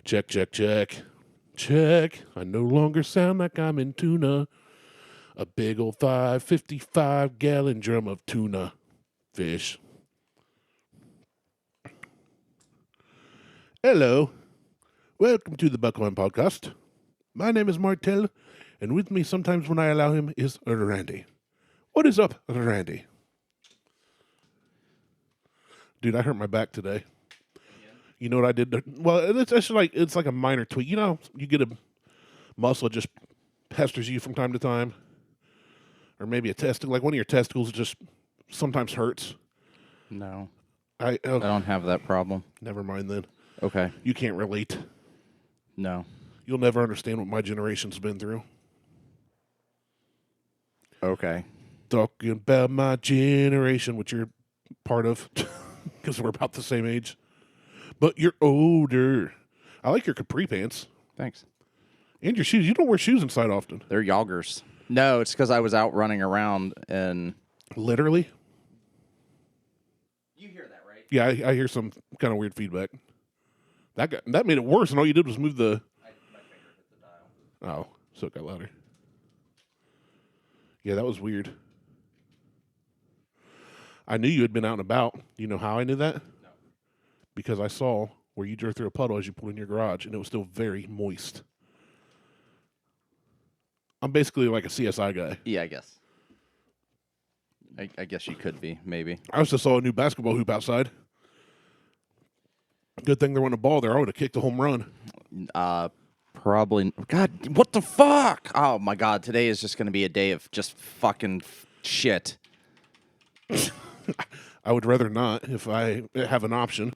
Check, check, check. Check. I no longer sound like I'm in tuna. A big old 55-gallon drum of tuna fish. Hello. Welcome to the Buckhorn Podcast. My name is Martelle, and with me sometimes when I allow him is Randy. What is up, Randy? Dude, I hurt my back today. You know what I did? Well, it's like a minor tweak. You know, you get a muscle that just pesters you from time to time, or maybe a testicle. Like one of your testicles just sometimes hurts. No, I don't have that problem. Never mind then. Okay. You can't relate. No. You'll never understand what my generation's been through. Okay. Talking about my generation, which you're part of, because we're about the same age. But you're older. I like your capri pants. Thanks. And your shoes. You don't wear shoes inside often. They're joggers. No, it's because I was out running around and... Literally? You hear that, right? Yeah, I hear some kind of weird feedback. That made it worse, and all you did was move the... My finger hit the dial. Oh, so it got louder. Yeah, that was weird. I knew you had been out and about. You know how I knew that? No. Because I saw where you drove through a puddle as you pulled in your garage, and it was still very moist. I'm basically like a CSI guy. Yeah, I guess. I guess you could be, maybe. I just saw a new basketball hoop outside. Good thing there wasn't a ball there. I would have kicked a home run. Probably. God, what the fuck? Oh, my God. Today is just going to be a day of just fucking shit. I would rather not if I have an option.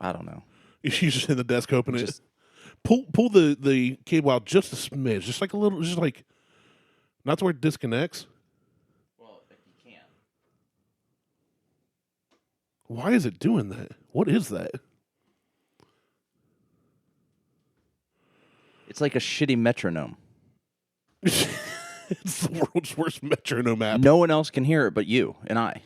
I don't know. You just in the desk open it. Pull the cable out just a smidge, just like a little, just like, not to where it disconnects. Well, if you can. Why is it doing that? What is that? It's like a shitty metronome. It's the world's worst metronome app. No one else can hear it but you and I.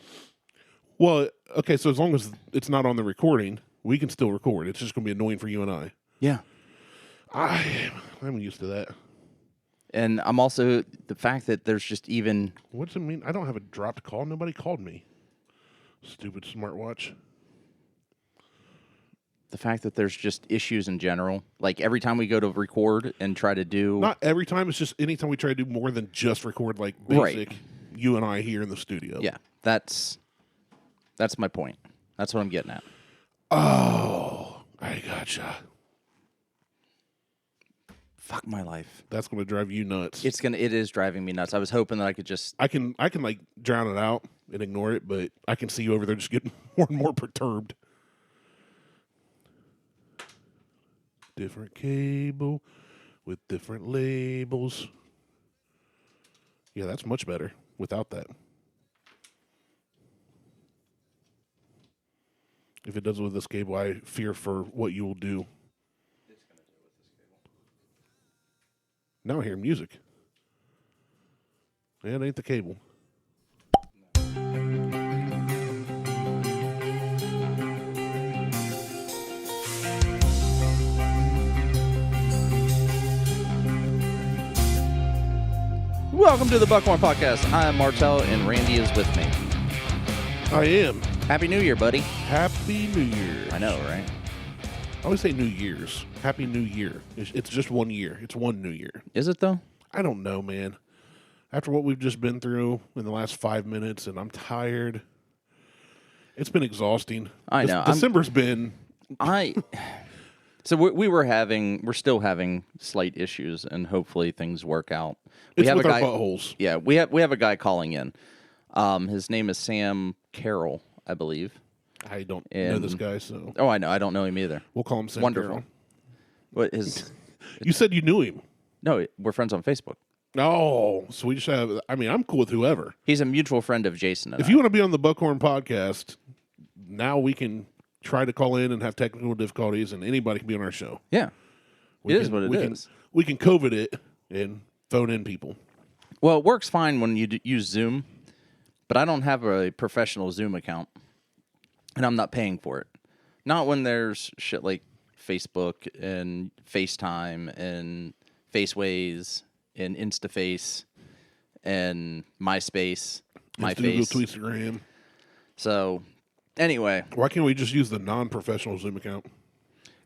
Well, okay, so as long as it's not on the recording, we can still record. It's just going to be annoying for you and I. Yeah. I'm used to that. And I'm also, the fact that there's just even... What does it mean? I don't have a dropped call. Nobody called me. Stupid smartwatch. The fact that there's just issues in general. Like every time we go to record and try to do... Not every time. It's just anytime we try to do more than just record like basic, right. You and I here in the studio. Yeah, that's my point. That's what I'm getting at. Oh, I gotcha. Fuck my life. That's going to drive you nuts. It is driving me nuts. I was hoping that I could just... I can like drown it out and ignore it, but I can see you over there just getting more and more perturbed. Different cable with different labels. Yeah, that's much better without that. If it does it with this cable, I fear for what you will do. It's going to do it with this cable. Now I hear music. Yeah, it ain't the cable. Welcome to the Buckhorn Podcast. I'm Martelle, and Randy is with me. I am. Happy New Year, buddy. Happy New Year. I know, right? I always say New Year's. Happy New Year. It's just 1 year. It's one New Year. Is it, though? I don't know, man. After what we've just been through in the last 5 minutes, and I'm tired. It's been exhausting. I know. December's been... So we're still having slight issues, and hopefully things work out. It's with our buttholes. Yeah, we have a guy calling in. His name is Sam Karoll, I believe. I don't know this guy, so... Oh, I know. I don't know him either. We'll call him Sam Wonderful. Karoll. What is... You said you knew him. No, we're friends on Facebook. Oh, so we just have... I mean, I'm cool with whoever. He's a mutual friend of Jason and If you want to be on the Buckhorn Podcast, now we can try to call in and have technical difficulties, and anybody can be on our show. Yeah. It is what it is. We can COVID it and phone in people. Well, it works fine when you use Zoom, but I don't have a professional Zoom account, and I'm not paying for it. Not when there's shit like Facebook and FaceTime and Faceways and InstaFace and MySpace, MyFace. Google Instagram. So, anyway. Why can't we just use the non-professional Zoom account?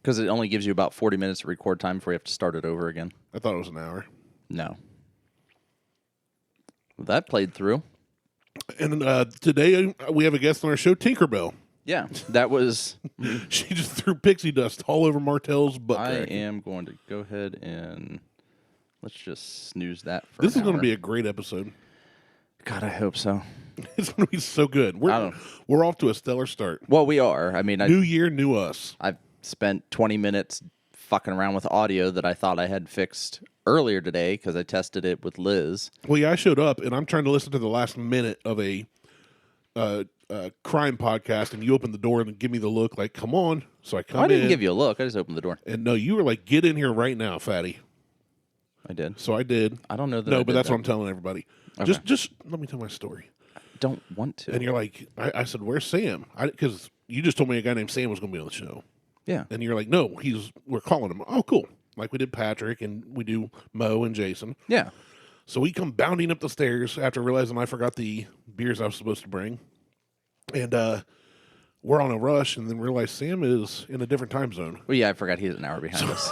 Because it only gives you about 40 minutes of record time before you have to start it over again. I thought it was an hour. No. Well, that played through. And today we have a guest on our show, Tinkerbell. Yeah, that was... She just threw pixie dust all over Martelle's butt crack. I am going to go ahead and... Let's just snooze that for This is going to be a great episode. God, I hope so. It's going to be so good. We're off to a stellar start. Well, we are. I mean... New year, new us. I've spent 20 minutes fucking around with audio that I thought I had fixed earlier today because I tested it with Liz. Well, yeah, I showed up, and I'm trying to listen to the last minute of a crime podcast, and you opened the door and give me the look like, come on. So I come in. I didn't give you a look. I just opened the door. And no, you were like, get in here right now, fatty. I did. So I did. I don't know that. No, but that's what I'm telling everybody. Okay. Just let me tell my story. I don't want to. And you're like, I said, where's Sam? Because you just told me a guy named Sam was going to be on the show. Yeah. And you're like, no, we're calling him. Oh, cool. Like we did Patrick and we do Mo and Jason. Yeah. So we come bounding up the stairs after realizing I forgot the beers I was supposed to bring. And we're on a rush and then realize Sam is in a different time zone. Well, yeah, I forgot he's an hour behind us.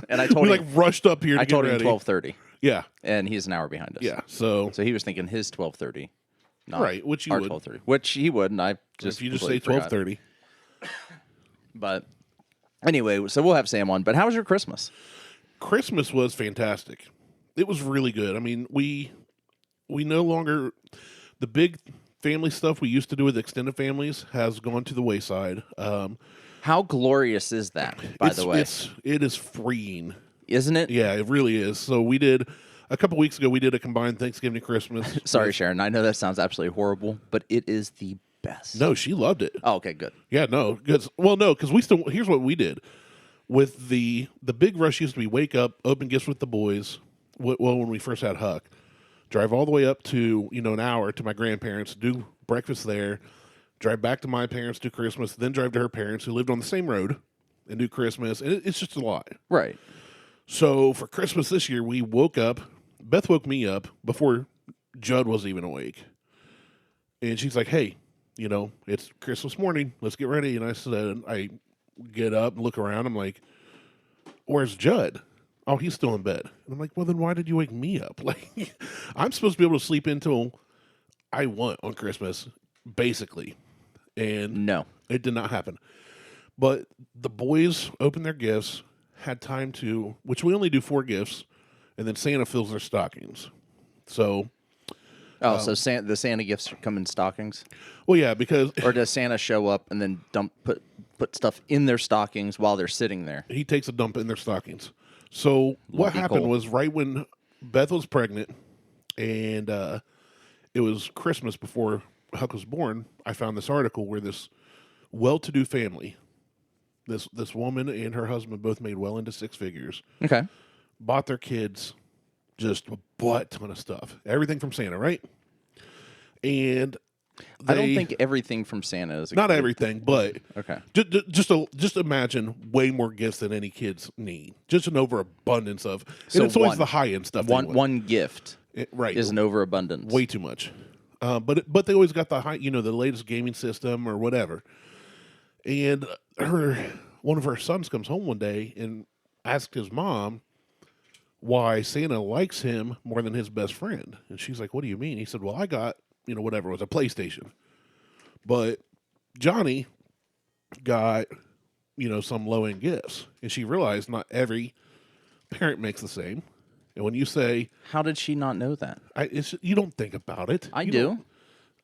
And I told we him. Rushed up here to I told him ready. 12:30. Yeah. And he's an hour behind us. Yeah. So he was thinking his 12:30. Not right, which you our would. 12:30. Which he would, and I just if you just say completely 12:30. But anyway, so we'll have Sam on. But how was your Christmas? Christmas was fantastic. It was really good. I mean, we no longer the big family stuff we used to do with extended families has gone to the wayside. How glorious is that, by the way? It is freeing. Isn't it? Yeah, it really is. So we did a couple weeks ago. We did a combined Thanksgiving and Christmas. Sorry, Sharon. I know that sounds absolutely horrible, but it is the best. No, she loved it. Oh, okay, good. Yeah, no, because we still. Here's what we did with the big rush used to be wake up, open gifts with the boys. Well, when we first had Huck, drive all the way up to an hour to my grandparents, do breakfast there, drive back to my parents, do Christmas, then drive to her parents who lived on the same road and do Christmas. And it's just a lot. Right. So for Christmas this year, we woke up. Beth woke me up before Judd was even awake. And she's like, hey, it's Christmas morning. Let's get ready. And I said, I get up and look around. I'm like, where's Judd? Oh, he's still in bed. And I'm like, well, then why did you wake me up? Like, I'm supposed to be able to sleep until I want on Christmas, basically. And no, it did not happen. But the boys opened their gifts, had time to, which we only do 4 gifts, and then Santa fills their stockings. So. Oh, so the Santa gifts come in stockings? Well, yeah, because. Or does Santa show up and then put stuff in their stockings while they're sitting there? He takes a dump in their stockings. So what happened was right when Beth was pregnant and it was Christmas before Huck was born, I found this article where this well-to-do family, this woman and her husband both made well into 6 figures. Okay. Bought their kids just a butt ton of stuff. Everything from Santa, right? And I don't think everything from Santa is not everything, but okay. Just imagine way more gifts than any kids need. Just an overabundance of. So and it's always the high end stuff. One gift, right, is an overabundance. Way too much. But they always got the high, the latest gaming system or whatever. And one of her sons comes home one day and asked his mom why Santa likes him more than his best friend. And she's like, "What do you mean?" He said, "Well, I got." Whatever, it was a PlayStation. But Johnny got, some low-end gifts. And she realized not every parent makes the same. And when you say... How did she not know that? You don't think about it. I do.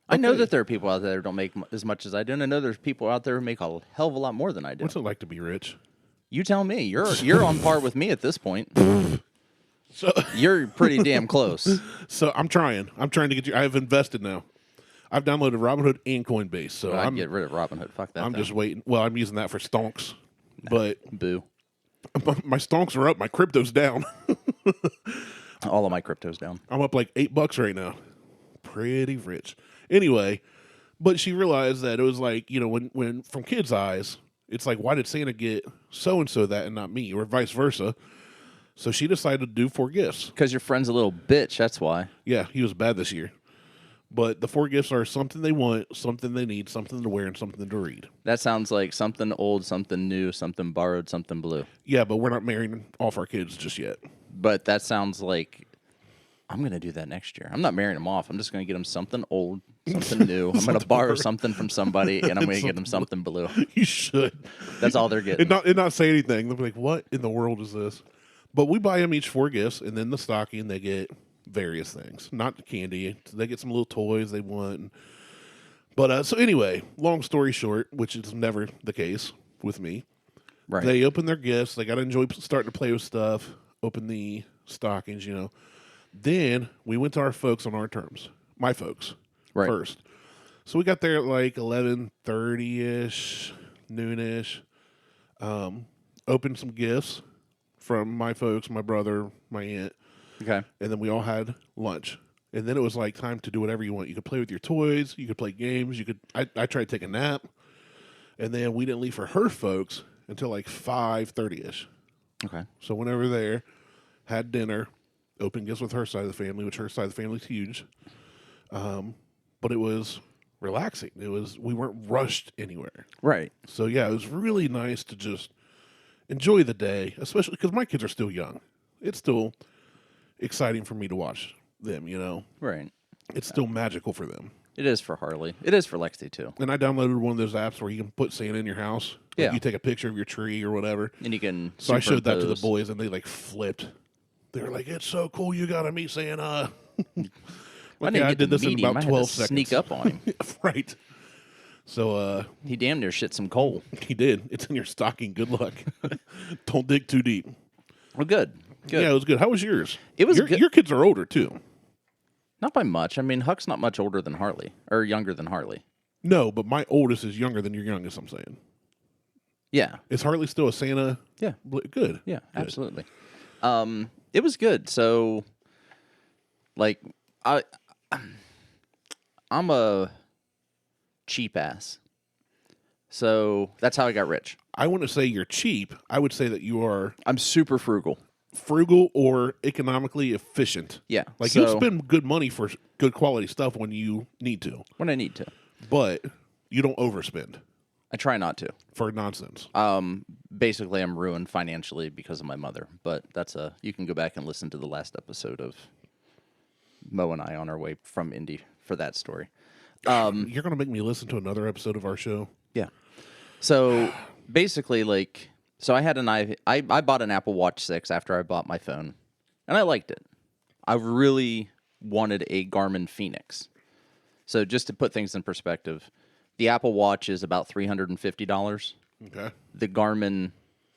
I know that there are people out there who don't make as much as I do. And I know there's people out there who make a hell of a lot more than I do. What's it like to be rich? You tell me. You're on par with me at this point. So you're pretty damn close. So I'm trying to get you. I've invested now. I've downloaded Robinhood and Coinbase. So I'm get rid of Robinhood. Fuck that. I'm just waiting. Well, I'm using that for stonks. Nah, but boo. My stonks are up. My crypto's down. All of my crypto's down. I'm up like $8 right now. Pretty rich. Anyway, but she realized that it was like when from kids' eyes, It's like, why did Santa get so-and-so that and not me, or vice versa? So she decided to do 4 gifts. Because your friend's a little bitch, that's why. Yeah, he was bad this year. But the 4 gifts are something they want, something they need, something to wear, and something to read. That sounds like something old, something new, something borrowed, something blue. Yeah, but we're not marrying off our kids just yet. But that sounds like I'm going to do that next year. I'm not marrying them off. I'm just going to get them something old, something new. I'm going to borrow something from somebody, and I'm going to get them something blue. You should. That's all they're getting. And not say anything. They'll be like, what in the world is this? But we buy them each 4 gifts, and then the stocking, they get various things. Not candy. They get some little toys they want. But, so anyway, long story short, which is never the case with me. Right. They open their gifts. They got to enjoy starting to play with stuff. Open the stockings, Then we went to our folks on our terms. My folks. Right. First. So we got there at like 11:30-ish, noonish. Opened some gifts from my folks, my brother, my aunt. Okay. And then we all had lunch. And then it was like time to do whatever you want. You could play with your toys. You could play games. I tried to take a nap. And then we didn't leave for her folks until like 5:30-ish. Okay. So whenever there, had dinner, opened gifts with her side of the family, which her side of the family is huge. But it was relaxing. We weren't rushed anywhere. Right. So yeah, it was really nice to just enjoy the day, especially because my kids are still young. It's still exciting for me to watch them, Right. It's still magical for them. It is for Harley. It is for Lexi, too. And I downloaded one of those apps where you can put Santa in your house. Like Yeah. you take a picture of your tree or whatever. And you can So I showed that to the superimpose. boys, and they like flipped. They were like, "It's so cool! You got to meet Santa." I Like, didn't yeah, I get did to this in meet him. about I had 12 to seconds. sneak up on him. Right. So He damn near shit some coal. he did. It's in your stocking. Good luck. Don't dig too deep. Well, good. Good. Yeah, it was good. How was yours? It was your, good. Your kids are older too. Not by much. I mean, Huck's not much older than Harley, or younger than Harley. No, but my oldest is younger than your youngest. I'm saying. Yeah. Is Harley still a Santa? Yeah. Good. Yeah, Good. absolutely. It was good. So, like, I'm a cheap ass. So that's how I got rich. I wouldn't say you're cheap. I would say that you are I'm super frugal. frugal or economically efficient. Yeah. Like so, you'll spend good money for good quality stuff when you need to, when I need to. but you don't overspend I try not to. for nonsense. Basically, I'm ruined financially because of my mother. But you can go back and listen to the last episode of Mo and I on our way from Indy for that story. You're going to make me listen to another episode of our show? Yeah. So basically, I had I bought an Apple Watch 6 after I bought my phone, and I liked it. I really wanted a Garmin Phoenix. So just to put things in perspective, the Apple Watch is about $350. Okay. The Garmin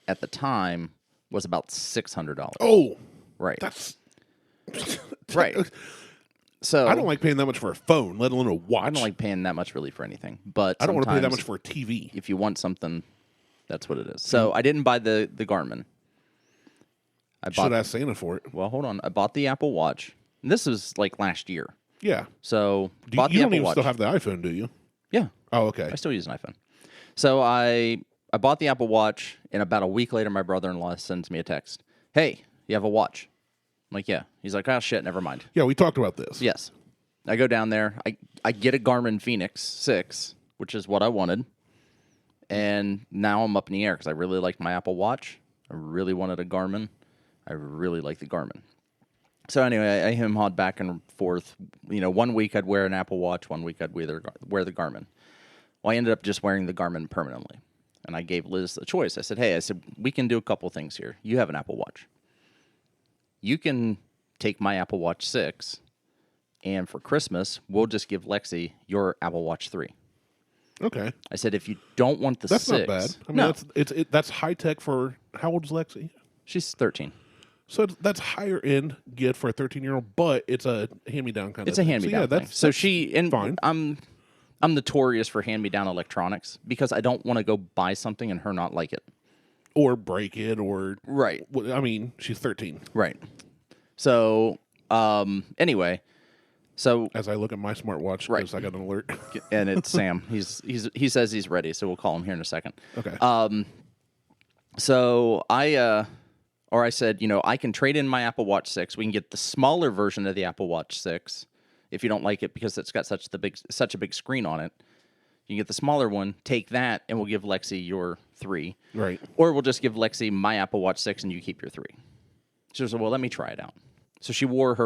at the time was about $600. Oh, Right. that's Right. So I don't like paying that much for a phone, let alone a watch. I don't like paying that much really for anything. But I don't want to pay that sometimes much for a TV. if you want something, that's what it is. So I didn't buy the Garmin. I Should bought ask Santa for it. Well, hold on. I bought the Apple Watch. And this was like last year. Yeah. So You bought the don't Apple even Watch. still have the iPhone, do you? Yeah, Oh, okay. I still use an iPhone. So I bought the Apple Watch, and about a week later, my brother-in-law sends me a text. Hey, you have a watch? I'm like, yeah. He's like, oh, shit, never mind. Yeah, we talked about this. Yes. I go down there. I get a Garmin Phoenix 6, which is what I wanted. And now I'm up in the air because I really liked my Apple Watch. I really wanted a Garmin. I really like the Garmin. So anyway, I him-hawed back and forth. 1 week I'd wear an Apple Watch, 1 week I'd wear the Garmin. Well, I ended up just wearing the Garmin permanently. And I gave Liz a choice. I said, we can do a couple things here. You have an Apple Watch. You can take my Apple Watch 6, and for Christmas, we'll just give Lexi your Apple Watch 3. Okay. I said, if you don't want the That's 6... not bad. I mean, no, that's high tech for, how old is Lexi? she's 13. So that's higher end gift for a 13-year-old, but it's a hand-me-down kind It's of a thing. hand-me-down thing. That's So she... And fine. I'm notorious for hand-me-down electronics because I don't want to go buy something and her not like it. Or break it, or... Right. I mean, she's 13. Right. So, anyway, So As I look at my smartwatch, Right. because I got an alert. and it's Sam. He says he's ready, so we'll call him here in a second. Okay. So I said, I can trade in my Apple Watch 6. We can get the smaller version of the Apple Watch 6 if you don't like it because it's got such a big screen on it. You can get the smaller one, take that, and we'll give Lexi your 3. Right. Or we'll just give Lexi my Apple Watch 6 and you keep your 3. She said, well, let me try it out. So she wore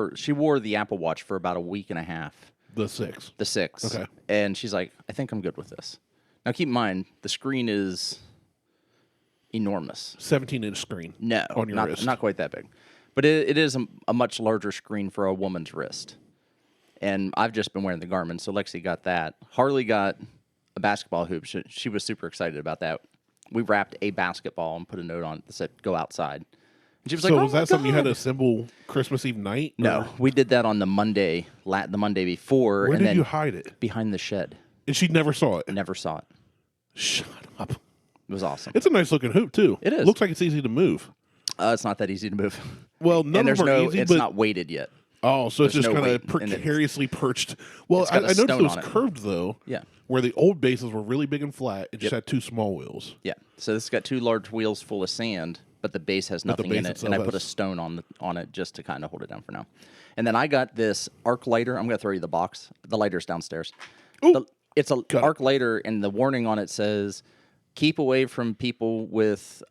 the Apple Watch for about a week and a half. The 6. The 6. Okay. And she's like, I think I'm good with this. Now keep in mind, the screen is enormous. 17-inch screen. No, on your wrist. Not quite that big. But it is a much larger screen for a woman's wrist. And I've just been wearing the Garmin, so Lexi got that. Harley got a basketball hoop. She was super excited about that. We wrapped a basketball and put a note on it that said, go outside. And she was like, So oh was my that something you had God. to assemble Christmas Eve night? No, or- we did that on the Monday before. Where and did then you hide it? behind the shed. And she never saw it. Never saw it. Shut up. It was awesome. It's a nice looking hoop too. It is. Looks like it's easy to move. It's not that easy to move. Well, and none of there's them are no, easy, it's but not weighted yet. oh, so it's there's just no kind of weight, and it's- precariously perched. Well, it's I got a noticed stone it was on it. curved though. Yeah. Where the old bases were really big and flat, it just had 2 small wheels. Yeah. So this has got 2 large wheels full of sand, but the base has nothing base in it. itself And I put a has- stone on it just to kind of hold it down for now. And then I got this arc lighter. I'm going to throw you the box. The lighter's downstairs. Ooh. It's a Got it. arc lighter, and the warning on it says, keep away from people with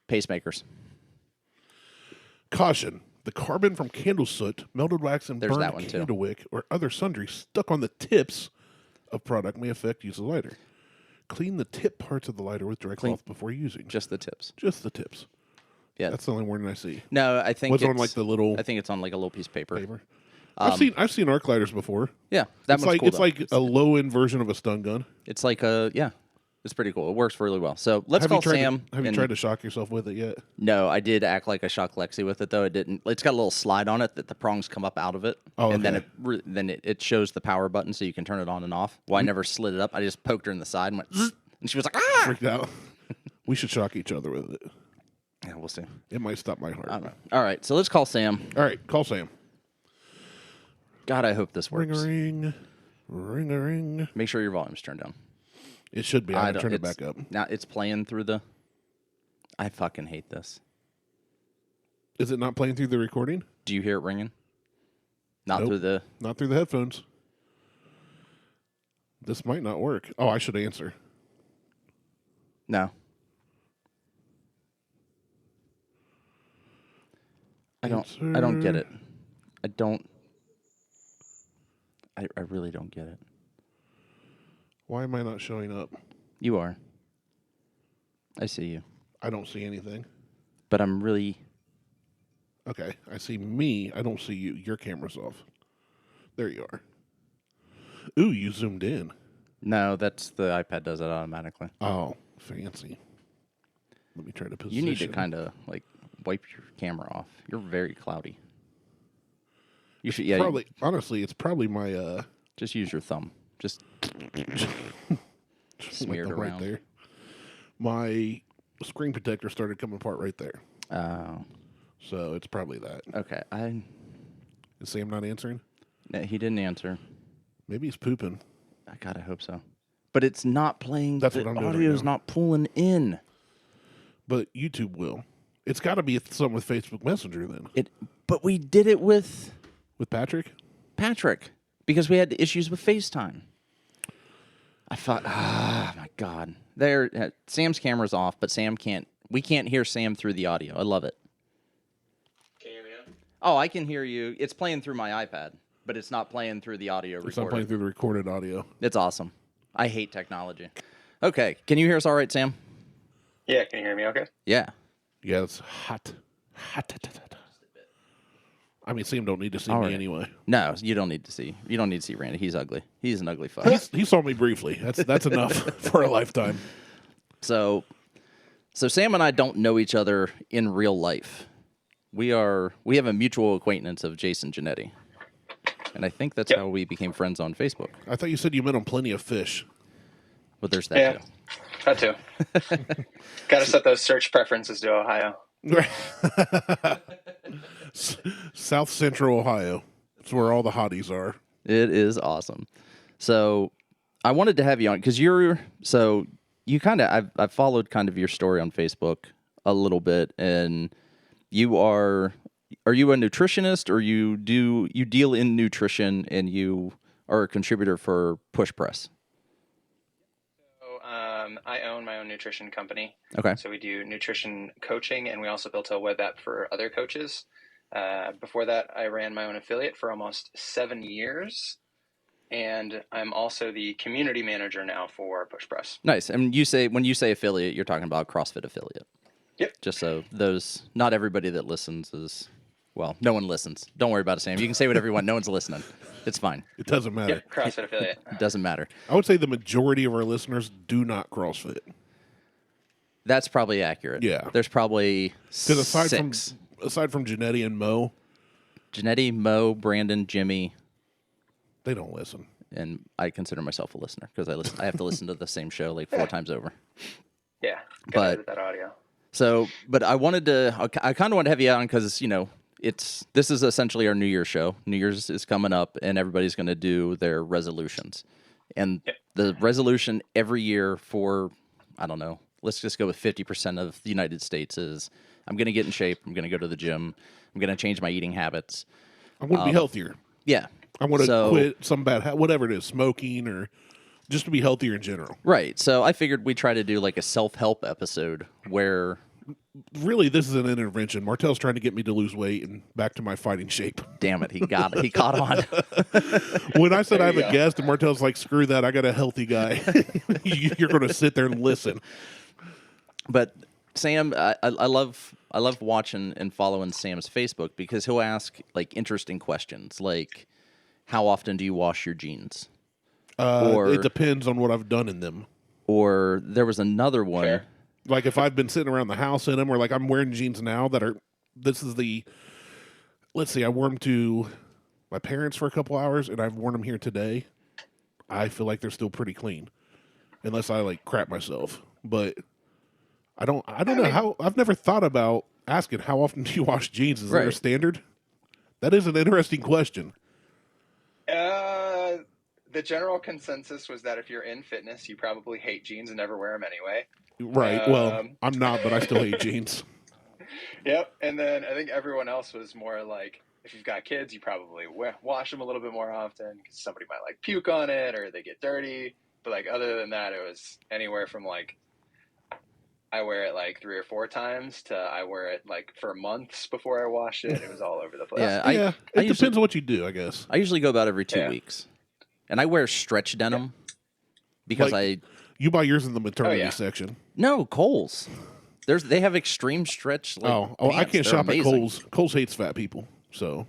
pacemakers. Caution. The carbon from candle soot, melted wax, and There's that burned one, too. candle wick or other sundries stuck on the tips of product may affect use of lighter. Clean the tip parts of the lighter with dry cloth before using. Just the tips. Just the tips. Yeah. That's the only warning I see. No, I think What's it's on like the little I think it's on like a little piece of paper. paper? I've seen arc lighters before. Yeah, that It's one's like cool. it's though. like a low end version of a stun gun. It's like it's pretty cool. It works really well. So let's Have call you tried Sam. To, have you and- tried to shock yourself with it yet? No, I did act like I shocked Lexi with it though. It didn't. It's got a little slide on it that the prongs come up out of it, Oh, and then okay. it shows the power button so you can turn it on and off. Well, I never slid it up. I just poked her in the side and went, zzz, and she was like, ah. Freaked out. We should shock each other with it. Yeah, we'll see. It might stop my heart. I don't know. All right, so let's call Sam. All right, call Sam. God, I hope this Ring works. a ring, ring a ring. Make sure your volume's turned down. It should be. I don't- turn it it's- back up. Now it's playing through the. I fucking hate this. Is it not playing through the recording? Do you hear it ringing? Not Nope. through the. Not through the headphones. This might not work. Oh, I should answer. No. I don't get it. I don't. I really don't get it. Why am I not showing up? You are. I see you. I don't see anything. But I'm really. Okay, I see me. I don't see you. Your camera's off. There you are. Ooh, you zoomed in. No, that's the iPad does it automatically. Oh, fancy. Let me try to position. You need to kind of like wipe your camera off. You're very cloudy. You should, yeah. Probably, honestly, it's probably my Just use your thumb. Just smear it thumb around. right there. My screen protector started coming apart right there, Oh, so it's probably that. okay. Is Sam not answering? No, he didn't answer. Maybe he's pooping. God, I hope so. But it's not playing. That's the what I'm doing right audio's now. not pulling in. But YouTube will. It's got to be something with Facebook Messenger then. But we did it with With Patrick? Patrick because we had issues with FaceTime. I thought, my God. Sam's camera's off, but we can't hear Sam through the audio. I love it. Can you hear me now? Oh, I can hear you. It's playing through my iPad, but it's not playing through the audio It's not recorder. playing through the recorded audio. It's awesome. I hate technology. Okay, can you hear us all right, Sam? Yeah, can you hear me okay? Yeah. Yeah, it's hot. Hot. I mean, Sam don't need to see All me right. anyway. No, you don't need to see. You don't need to see Randy. He's ugly. He's an ugly fuck. He saw me briefly. That's enough for a lifetime. So Sam and I don't know each other in real life. We have a mutual acquaintance of Jason Genetti. And I think that's Yep. how we became friends on Facebook. I thought you said you met on Plenty of Fish. But there's that Yeah, too. that too. Got to set those search preferences to Ohio. South Central Ohio. It's where all the hotties are. It is awesome. So I wanted to have you on because I've followed kind of your story on Facebook a little bit, and you are you a nutritionist, or you deal in nutrition, and you are a contributor for Push Press? So I own my own nutrition company. Okay. So we do nutrition coaching, and we also built a web app for other coaches. Before that, I ran my own affiliate for almost 7 years. And I'm also the community manager now for Push Press. Nice. And when you say affiliate, you're talking about CrossFit affiliate. Yep. Just so not everybody that listens is, well, no one listens. Don't worry about it, Sam. You can say whatever you want. No one's listening. It's fine. It doesn't matter. Yep, CrossFit affiliate. It doesn't matter. I would say the majority of our listeners do not CrossFit. That's probably accurate. Yeah. There's probably Because six. aside from Janetti and Mo, Janetti, Mo, Brandon, Jimmy, they don't listen. and I consider myself a listener because I have to listen to the same show like 4 times over. Yeah. But- Gotta edit that audio. So, but I kind of want to have you on because, this is essentially our New Year's show. New Year's is coming up, and everybody's going to do their resolutions. And the resolution every year for, I don't know, let's just go with 50% of the United States is, I'm going to get in shape. I'm going to go to the gym. I'm going to change my eating habits. I want to be healthier. Yeah. I want to So- quit some bad, whatever it is, smoking or just to be healthier in general. Right. So I figured we'd try to do like a self-help episode where, Really, this is an intervention. Martelle's trying to get me to lose weight and back to my fighting shape. damn it, he caught on. When I said I have you a go. guest, and Martelle's like, screw that, I got a healthy guy. You're going to sit there and listen. But Sam, I love watching and following Sam's Facebook because he'll ask like interesting questions, like how often do you wash your jeans? It depends on what I've done in them. Or there was another one. Fair. Like if I've been sitting around the house in them, or like I'm wearing jeans now that are, let's see, I wore them to my parents for a couple hours, and I've worn them here today. I feel like they're still pretty clean, unless I like crap myself. But I don't know how. I've never thought about asking how often do you wash jeans. Is there a Right. standard? That is an interesting question. The general consensus was that if you're in fitness, you probably hate jeans and never wear them anyway. Right. Well, I'm not, but I still hate jeans. Yep. And then I think everyone else was more like, if you've got kids, you probably wash them a little bit more often because somebody might like puke on it or they get dirty. But like other than that, it was anywhere from like I wear it like 3 or 4 times to I wear it like for months before I wash it. It was all over the place. Yeah, Yeah, I it usually- depends on what you do, I guess. I usually go about every 2 Yeah. weeks, and I wear stretch denim because Like- You buy yours in the maternity yeah. section. no Kohl's. They have extreme stretch. Like, I pants. can't They're shop amazing. at Kohl's. Kohl's hates fat people, so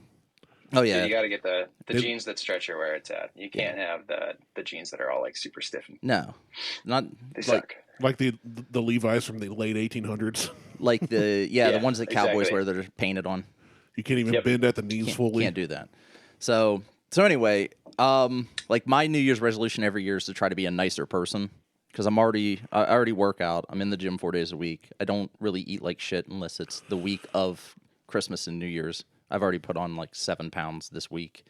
Oh Yeah, yeah, you got to get the They- jeans that stretch you where it's at. You can't have the jeans that are all like super stiff. no, not They like suck. like the Levi's from the late 1800s. like the Yeah, the ones that cowboys exactly. wear that are painted on. You can't even Yep. bend at the knees fully. Can't do that. So anyway, like my New Year's resolution every year is to try to be a nicer person because I already work out. I'm in the gym 4 days a week. I don't really eat like shit unless it's the week of Christmas and New Year's. I've already put on like 7 pounds this week.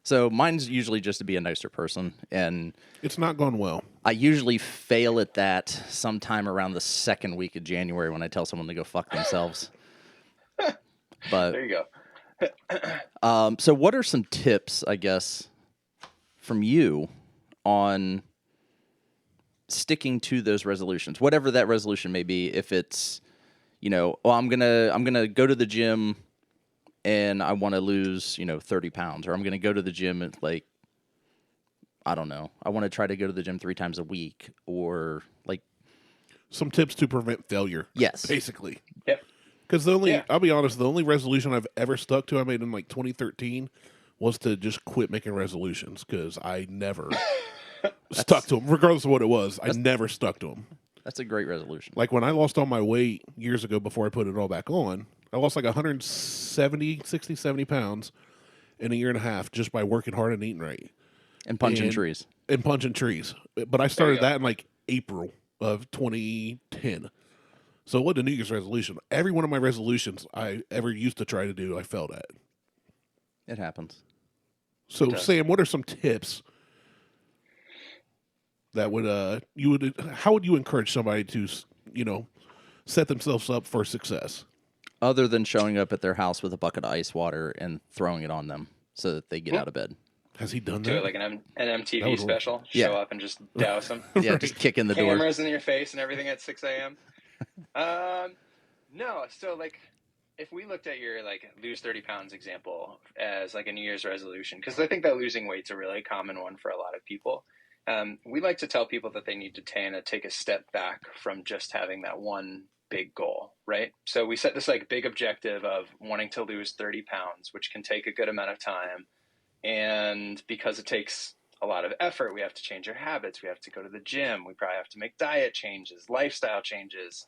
So mine's usually just to be a nicer person, and It's not going well. I usually fail at that sometime around the second week of January when I tell someone to go fuck themselves. But There you go. so what are some tips, I guess, from you on sticking to those resolutions, whatever that resolution may be? If it's, I'm gonna go to the gym and I want to lose, 30 pounds, or I'm gonna go to the gym at like, I don't know, I want to try to go to the gym 3 times a week, or like, Some tips to prevent failure. yes, Basically. Yep. Because Yeah. I'll be honest, the only resolution I've ever stuck to, I made in like 2013, was to just quit making resolutions because I never stuck to them, regardless of what it was. I never stuck to them. that's a great resolution. Like when I lost all my weight years ago before I put it all back on, I lost like 70 pounds in a year and a half just by working hard and eating right And punching and- trees. and punching trees. But I you started go. that in like April of 2010. So what a New Year's resolution. Every one of my resolutions I ever used to try to do, I failed at. It happens. So, Sam, what are some tips that would how would you encourage somebody to, set themselves up for success? Other than showing up at their house with a bucket of ice water and throwing it on them so that they get out of bed. Has he done Do that? it like an MTV special. Yeah. Show up and just douse them. Yeah, just kick in the door. Cameras in your face and everything at 6 a.m. No. So like, if we looked at your like lose 30 pounds example as like a New Year's resolution, because I think that losing weight's a really common one for a lot of people. We like to tell people that they need to take a step back from just having that one big goal, right? So we set this like big objective of wanting to lose 30 pounds, which can take a good amount of time. And because it takes a lot of effort, we have to change our habits. We have to go to the gym. We probably have to make diet changes, lifestyle changes.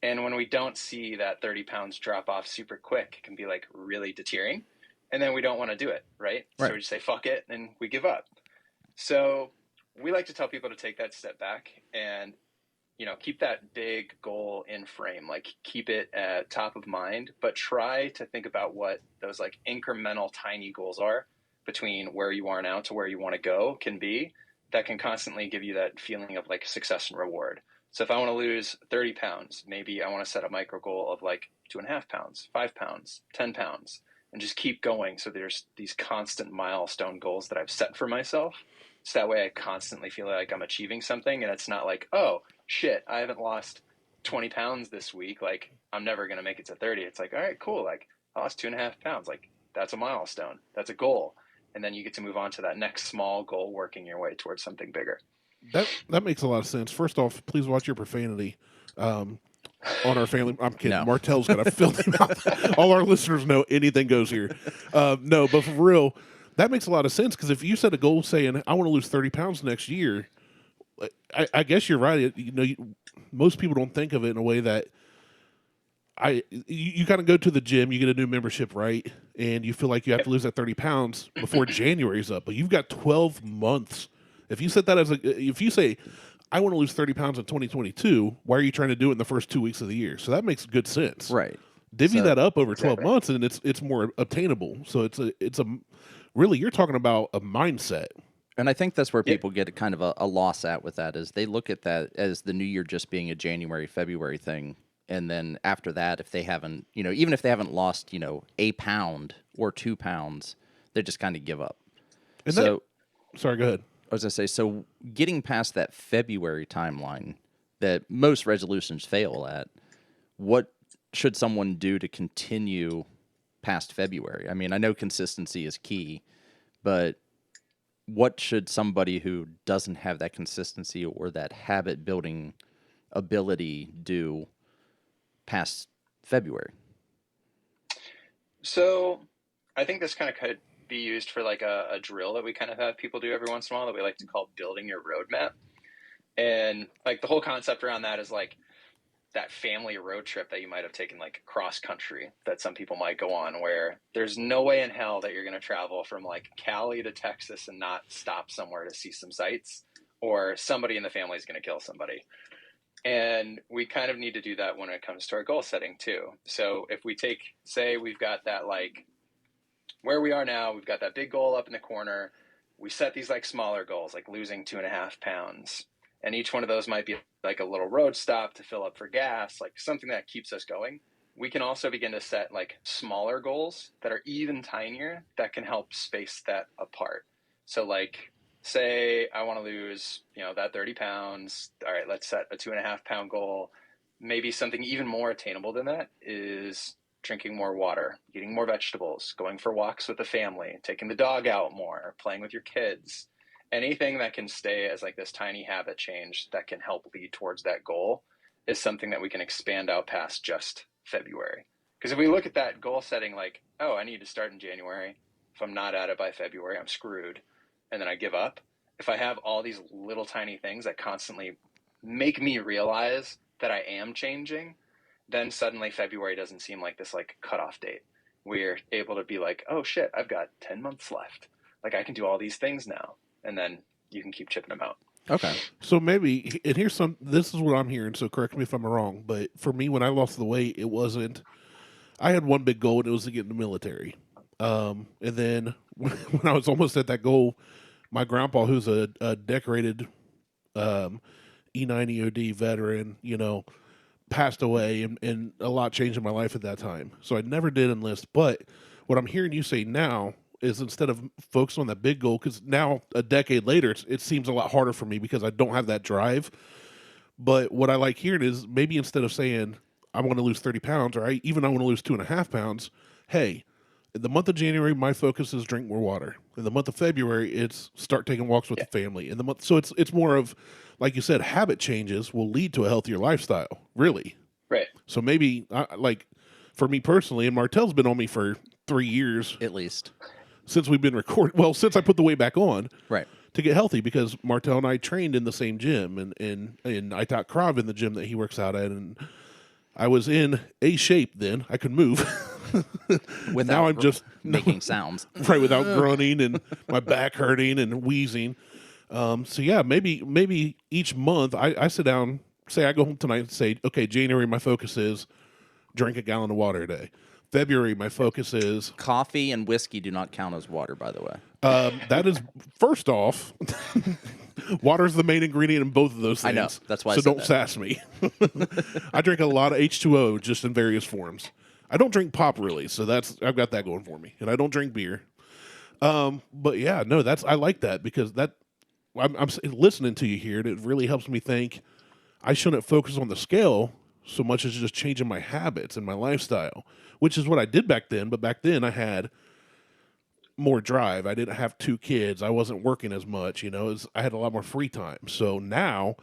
And when we don't see that 30 pounds drop off super quick, it can be like really deterring. And then we don't want to do it, right? So we just say, fuck it, and we give up. So we like to tell people to take that step back and, keep that big goal in frame, like keep it at top of mind, but try to think about what those like incremental tiny goals are between where you are now to where you want to go can be, that can constantly give you that feeling of like success and reward. So if I want to lose 30 pounds, maybe I want to set a micro goal of like 2.5 pounds, 5 pounds, 10 pounds, and just keep going. So there's these constant milestone goals that I've set for myself. So that way I constantly feel like I'm achieving something, and it's not like, oh shit, I haven't lost 20 pounds this week. Like I'm never going to make it to 30. It's like, all right, cool. Like I lost 2.5 pounds. Like that's a milestone. That's a goal. And then you get to move on to that next small goal, working your way towards something bigger. That makes a lot of sense. First off, please watch your profanity on our family. I'm kidding. No. Martelle's got a filthy mouth. All our listeners know anything goes here. No, but for real, that makes a lot of sense, because if you set a goal saying, I want to lose 30 pounds next year, I guess you're right. Most people don't think of it in a way that you kind of go to the gym, you get a new membership, right? And you feel like you have to lose that 30 pounds before January's up, but you've got 12 months. If you set that if you say, I want to lose 30 pounds in 2022, why are you trying to do it in the first 2 weeks of the year? So that makes good sense. Right. Divvy that up over 12 months, and it's more obtainable. So it's a really, you're talking about a mindset. And I think that's where people get kind of a loss at with that, is they look at that as the new year just being a January, February thing. And then after that, if they haven't, even if they haven't lost, a pound or 2 pounds, they just kind of give up. And sorry, go ahead. I was going to say, so getting past that February timeline that most resolutions fail at, what should someone do to continue past February? I mean, I know consistency is key, but what should somebody who doesn't have that consistency or that habit building ability do past February? So I think this kind of could be used for like a drill that we kind of have people do every once in a while that we like to call building your roadmap. And like the whole concept around that is like that family road trip that you might have taken like cross country that some people might go on, where there's no way in hell that you're going to travel from like Cali to Texas and not stop somewhere to see some sights, or somebody in the family is going to kill somebody. And we kind of need to do that when it comes to our goal setting too. So if we say we've got that, like where we are now, we've got that big goal up in the corner. We set these like smaller goals, like losing 2.5 pounds. And each one of those might be like a little road stop to fill up for gas, like something that keeps us going. We can also begin to set like smaller goals that are even tinier that can help space that apart. So like, say I want to lose, that 30 pounds. All right, let's set a 2.5 pound goal. Maybe something even more attainable than that is drinking more water, eating more vegetables, going for walks with the family, taking the dog out more, playing with your kids. Anything that can stay as like this tiny habit change that can help lead towards that goal is something that we can expand out past just February. Because if we look at that goal setting like, oh, I need to start in January. If I'm not at it by February, I'm screwed. And then I give up. If I have all these little tiny things that constantly make me realize that I am changing, then suddenly February doesn't seem like this like cutoff date. We're able to be like, oh shit, I've got 10 months left. Like I can do all these things now. And then you can keep chipping them out. Okay. So maybe, and this is what I'm hearing, so correct me if I'm wrong, but for me, when I lost the weight, I had one big goal, and it was to get in the military. And then when I was almost at that goal, my grandpa, who's a decorated E9EOD veteran, passed away, and a lot changed in my life at that time. So I never did enlist. But what I'm hearing you say now is instead of focus on that big goal, because now a decade later, it seems a lot harder for me because I don't have that drive. But what I like hearing is maybe instead of saying I want to lose 30 pounds or I want to lose 2.5 pounds, hey, in the month of January, my focus is drink more water. In the month of February, it's start taking walks with the family. In the month, so it's more of, like you said, habit changes will lead to a healthier lifestyle. Really, Right. so maybe like for me personally, and Martelle's been on me for 3 years At least. since we've been recording. Well, since I put the weight back on, Right. to get healthy, because Martelle and I trained in the same gym, and I taught Krav in the gym that he works out at, and I was in a shape then. I could move. Without now I'm just making sounds. right, without grunting and my back hurting and wheezing. So yeah, maybe each month I sit down, say I go home tonight and say, okay, January, my focus is drink a gallon of water a day. February, my focus is Coffee and whiskey do not count as water, by the way. that is first off, water is the main ingredient in both of those things. I know. That's why I So said don't that. sass me. I drink a lot of H2O just in various forms. I don't drink pop really, so I've got that going for me, and I don't drink beer. But yeah, no, I like that because I'm listening to you here, and it really helps me think I shouldn't focus on the scale so much as just changing my habits and my lifestyle, which is what I did back then. But back then I had more drive. I didn't have 2 kids. I wasn't working as much, I had a lot more free time. So now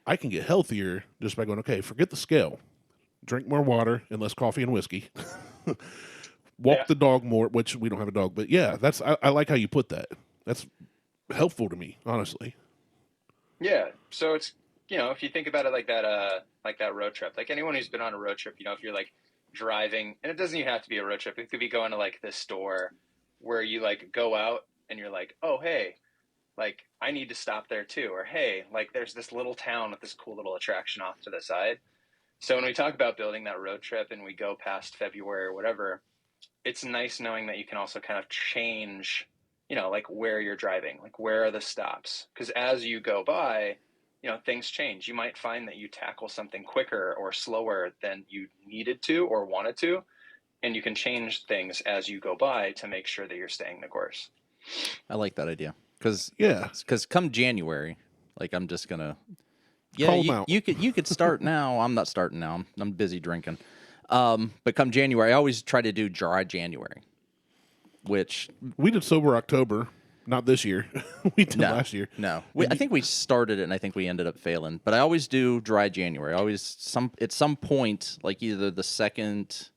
I can get healthier just by going, okay, forget the scale. Drink more water and less coffee and whiskey. Walk the dog more, which we don't have a dog, but yeah, I like how you put that. That's helpful to me, honestly. Yeah. So it's, if you think about it like that road trip, like anyone who's been on a road trip, if you're like driving, and it doesn't even have to be a road trip. It could be going to like this store where you like go out and you're like, oh, hey, like I need to stop there too. Or, hey, like there's this little town with this cool little attraction off to the side. So when we talk about building that road trip and we go past February or whatever, it's nice knowing that you can also kind of change, like where you're driving, like where are the stops? Because as you go by, things change. You might find that you tackle something quicker or slower than you needed to or wanted to, and you can change things as you go by to make sure that you're staying the course. I like that idea because come January, like I'm just gonna Call 'em out. you could start now. I'm not starting now. I'm busy drinking. But come January, I always try to do dry January, which We did sober October, not this year. We did last year. No, I think we started it, and I think we ended up failing. But I always do dry January. I always at some point, like either the second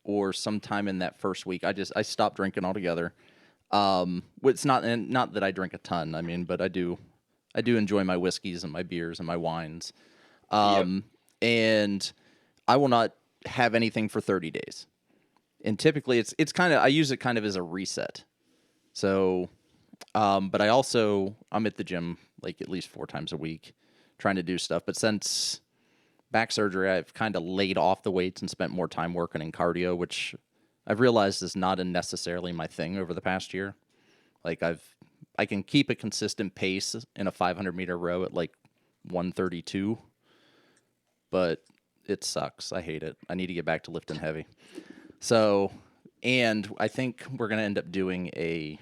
or sometime in that first week, I stop drinking altogether. It's not that I drink a ton. I mean, but I do enjoy my whiskeys and my beers and my wines. And I will not have anything for 30 days. And typically it's kind of, I use it kind of as a reset. So, but I'm at the gym like at least 4 times a week trying to do stuff. But since back surgery, I've kind of laid off the weights and spent more time working in cardio, which I've realized is not necessarily my thing over the past year. Like I can keep a consistent pace in a 500-meter row at like 132, but it sucks. I hate it. I need to get back to lifting heavy. So, and I think we're going to end up doing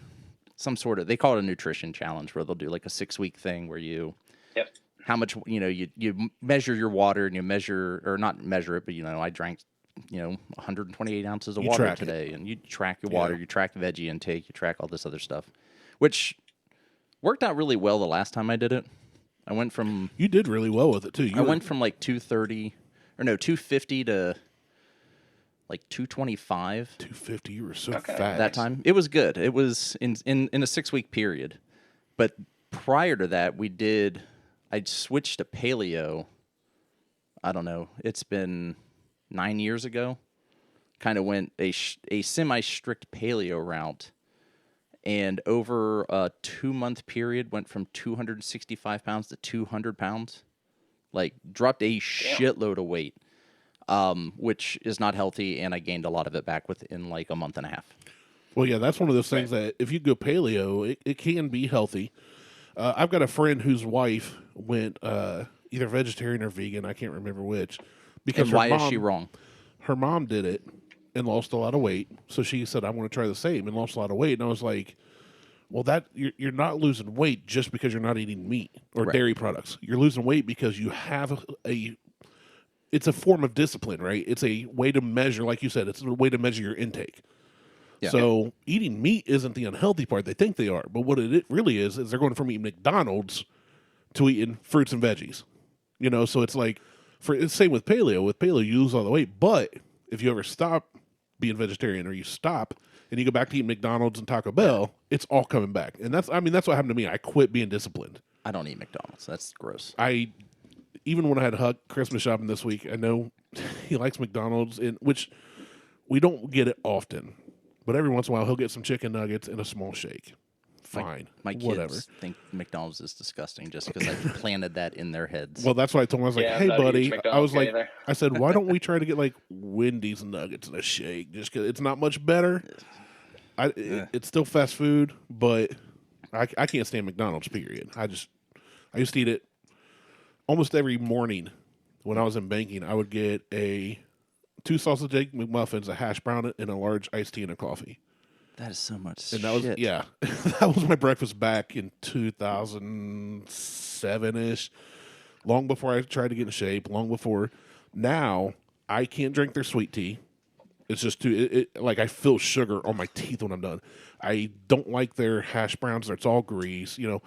some sort of, they call it a nutrition challenge, where they'll do like a 6-week thing where you, how much, you measure your water and you measure, or not measure it, but I drank, 128 ounces of water today, and you track your water, you track veggie intake, you track all this other stuff, which worked out really well the last time I did it. I went from... You did really well with it, too. I went from like 250 to like 225. 250, you were so fast. That time. It was good. It was in a 6-week period. But prior to that, I switched to paleo, I don't know, it's been 9 years ago. Kind of went a semi-strict paleo route. And over a 2-month period, went from 265 pounds to 200 pounds. Like, dropped a shitload of weight, which is not healthy, and I gained a lot of it back within like a month and a half. Well, yeah, that's one of those things that if you go paleo, it can be healthy. I've got a friend whose wife went either vegetarian or vegan. I can't remember which. Because And why is she wrong? Her mom did it and lost a lot of weight. So she said, I want to try the same, and lost a lot of weight. And I was like, well, that you're not losing weight just because you're not eating meat or dairy products. You're losing weight because you have it's a form of discipline, right? It's a way to measure, like you said, it's a way to measure your intake. Yeah. So eating meat isn't the unhealthy part. They think they are. But what it really is they're going from eating McDonald's to eating fruits and veggies. You know, so it's like, it's same with paleo. With paleo, you lose all the weight. But if you ever stop being vegetarian or you stop and you go back to eating McDonald's and Taco Bell, it's all coming back. And that's what happened to me. I quit being disciplined. I don't eat McDonald's. That's gross. Even when I had Huck Christmas shopping this week, I know he likes McDonald's, which we don't get it often. But every once in a while, he'll get some chicken nuggets and a small shake. Fine. My kids whatever. think McDonald's is disgusting just because I planted that in their heads. Well, that's what I told him. I was like, Yeah, hey, I'm not a buddy. huge I McDonald's was like, guy either. I said, why don't we try to get like Wendy's nuggets and a shake? Just because it's not much better. It's still fast food, but I can't stand McDonald's, period. I used to eat it almost every morning when I was in banking. I would get 2 sausage egg McMuffins, a hash brown, and a large iced tea and a coffee. That is so much And shit. that was that was my breakfast back in 2007-ish. Long before I tried to get in shape, long before. Now I can't drink their sweet tea. It's just too like I feel sugar on my teeth when I'm done. I don't like their hash browns. It's all grease, you know.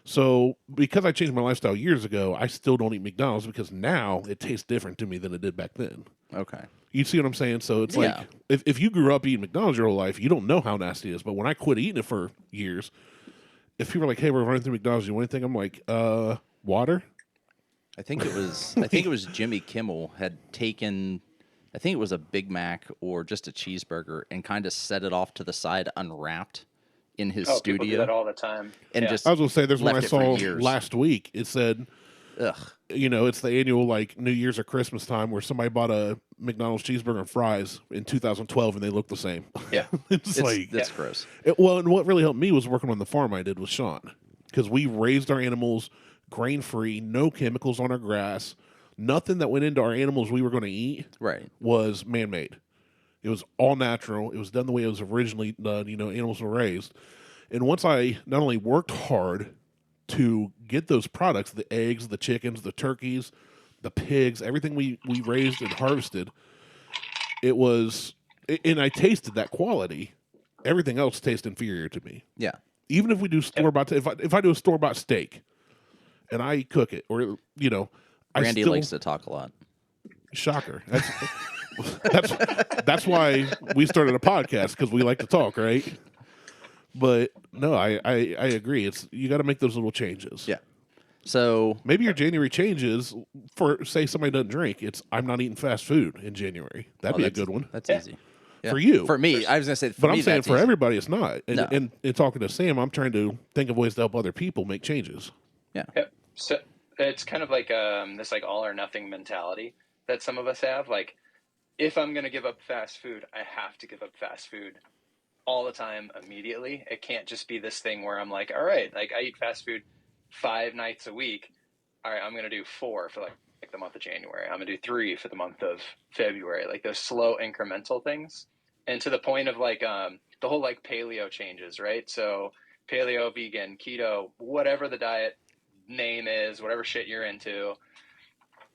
So because I changed my lifestyle years ago, I still don't eat McDonald's because now it tastes different to me than it did back then. Okay. You see what I'm saying? So it's like if you grew up eating McDonald's your whole life, you don't know how nasty it is. But when I quit eating it for years, if people are like, "Hey, we're running through McDonald's, you want anything?" I'm like, water." I think it was Jimmy Kimmel had taken, I think it was a Big Mac or just a cheeseburger and kind of set it off to the side unwrapped in his People do studio. that all the time. And Yeah. just I was gonna say, there's one I left it for saw years. last week. It said, Ugh. you know, it's the annual like New Year's or Christmas time where somebody bought a McDonald's cheeseburger and fries in 2012 and they look the same. Yeah. That's gross. Well, and what really helped me was working on the farm I did with Sean, because we raised our animals grain free, no chemicals on our grass, nothing that went into our animals we were going to eat Right. was man made. It was all natural. It was done the way it was originally done. You know, animals were raised. And once I not only worked hard to get those products, the eggs, the chickens, the turkeys, the pigs, everything we raised and harvested, it was, and I tasted that quality. Everything else tastes inferior to me. Yeah. Even if we do store-bought, if I do a store-bought steak and I cook it, or, you know, Randy likes to talk a lot. Shocker. That's why we started a podcast, because we like to talk, right? But no, I agree. You got to make those little changes. Yeah. So Maybe your January changes for, say, somebody doesn't drink. It's, I'm not eating fast food in January. That'd be a good one. That's easy. Yeah. For you. For me, I was going to say, But me, I'm saying that's for easy. everybody, it's not. And, No. and talking to Sam, I'm trying to think of ways to help other people make changes. Yeah. Yep. So it's kind of like this like all or nothing mentality that some of us have. Like, if I'm going to give up fast food, I have to give up fast food all the time immediately. It can't just be this thing where I'm like, all right, like I eat fast food 5 nights a week. All right, I'm going to do 4 for like the month of January. I'm going to do 3 for the month of February. Like those slow incremental things. And to the point of like the whole like paleo changes, right? So paleo, vegan, keto, whatever the diet name is, whatever shit you're into,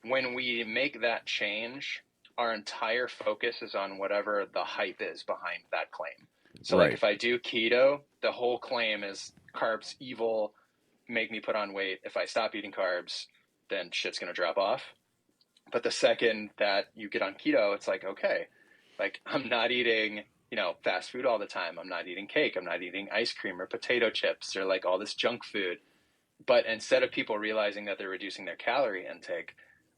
when we make that change, our entire focus is on whatever the hype is behind that claim. So Right. like if I do keto, the whole claim is carbs evil, make me put on weight. If I stop eating carbs, then shit's going to drop off. But the second that you get on keto, it's like, okay, like I'm not eating, you know, fast food all the time. I'm not eating cake. I'm not eating ice cream or potato chips or like all this junk food. But instead of people realizing that they're reducing their calorie intake,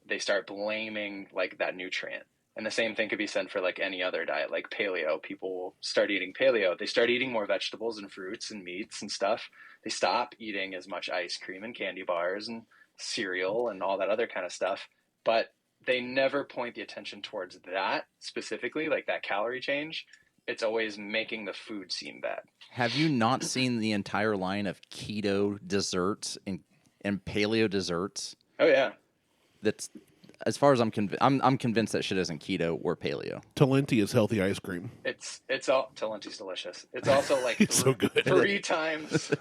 they start blaming like that nutrient. And the same thing could be said for like any other diet, like paleo. People will start eating paleo. They start eating more vegetables and fruits and meats and stuff. They stop eating as much ice cream and candy bars and cereal and all that other kind of stuff. But they never point the attention towards that specifically, like that calorie change. it's always making the food seem bad. Have you not seen the entire line of keto desserts and paleo desserts? Oh yeah. That's, as far as I'm convinced, I'm convinced that shit isn't keto or paleo. Talenti is healthy ice cream. It's all Talenti's delicious. It's also like It's so good. 3 times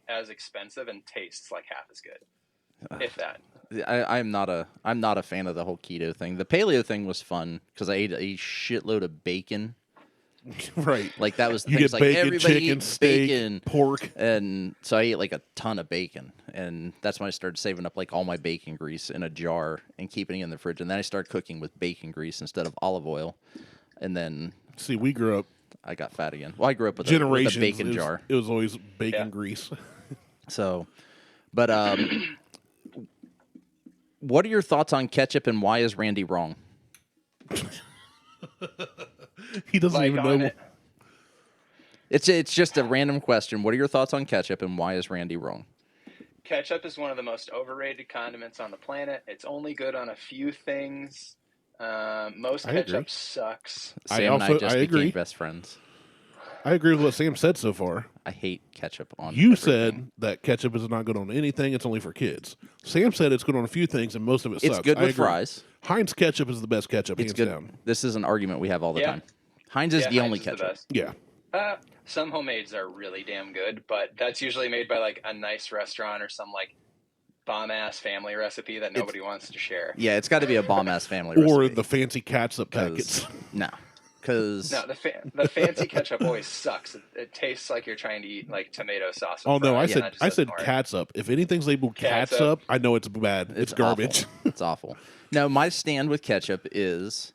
as expensive and tastes like half as good, if that. I'm not a fan of the whole keto thing. The paleo thing was fun because I ate a shitload of bacon. Right. Like that was the You thing. get It's like bacon, everybody chicken, eats steak, bacon, pork. and so I ate like a ton of bacon, and that's when I started saving up like all my bacon grease in a jar and keeping it in the fridge. And then I started cooking with bacon grease instead of olive oil, and then See, we grew up I got fat again. Well, I grew up with generations. a bacon jar. It was always bacon grease. So, but what are your thoughts on ketchup and why is Randy wrong? He doesn't Like even on know. it. It's just a random question. What are your thoughts on ketchup and why is Randy wrong? Ketchup is one of the most overrated condiments on the planet. It's only good on a few things. Most I ketchup agree. sucks. Sam and I just became agree. best friends. I agree with what Sam said so far. I hate ketchup on You everything. said that ketchup is not good on anything. It's only for kids. Sam said it's good on a few things, and most of it sucks. It's good I with agree. fries. Heinz ketchup is the best ketchup, It's hands good. down. This is an argument we have all the Yeah. time. Heinz is Yeah, the Heinz only is the ketchup. best. Yeah. Some homemades are really damn good, but that's usually made by like a nice restaurant or some like bomb ass family recipe that nobody wants to share. Yeah, it's got to be a bomb ass family Or recipe. the fancy catsup 'Cause- packets. No, because No, the fancy ketchup always sucks. It tastes like you're trying to eat like tomato sauce. with Oh no, fries, and that just I said doesn't work. catsup. If anything's labeled Catsup. catsup, I know it's bad. It's garbage. awful. It's awful. No, my stand with ketchup is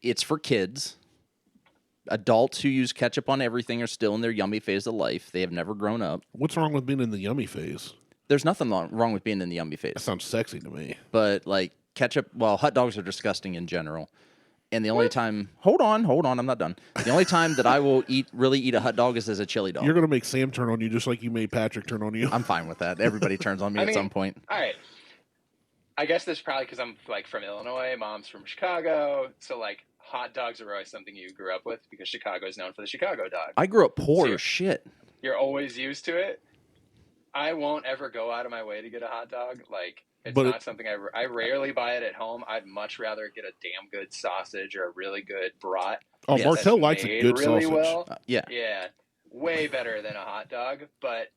it's for kids. Adults who use ketchup on everything are still in their yummy phase of life. They have never grown up. What's wrong with being in the yummy phase? There's nothing wrong with being in the yummy That phase. sounds sexy to me. But like ketchup, well, hot dogs are disgusting in general. And the only time, hold on, I'm not done. The only time that I will really eat a hot dog is as a chili dog. You're gonna make Sam turn on you just like you made Patrick turn on you. I'm fine with that. Everybody turns on me I at mean, some point. All right. I guess this is probably because I'm like from Illinois, mom's from Chicago, so like hot dogs are always something you grew up with because Chicago is known for the Chicago dog. I grew up poor See- as shit. You're always used to it. I won't ever go out of my way to get a hot dog. Like it's But not something I rarely buy it at home. I'd much rather get a damn good sausage or a really good brat. Oh, Yes. Martelle that's likes a made good really sausage. well. Yeah. Yeah, way better than a hot dog. But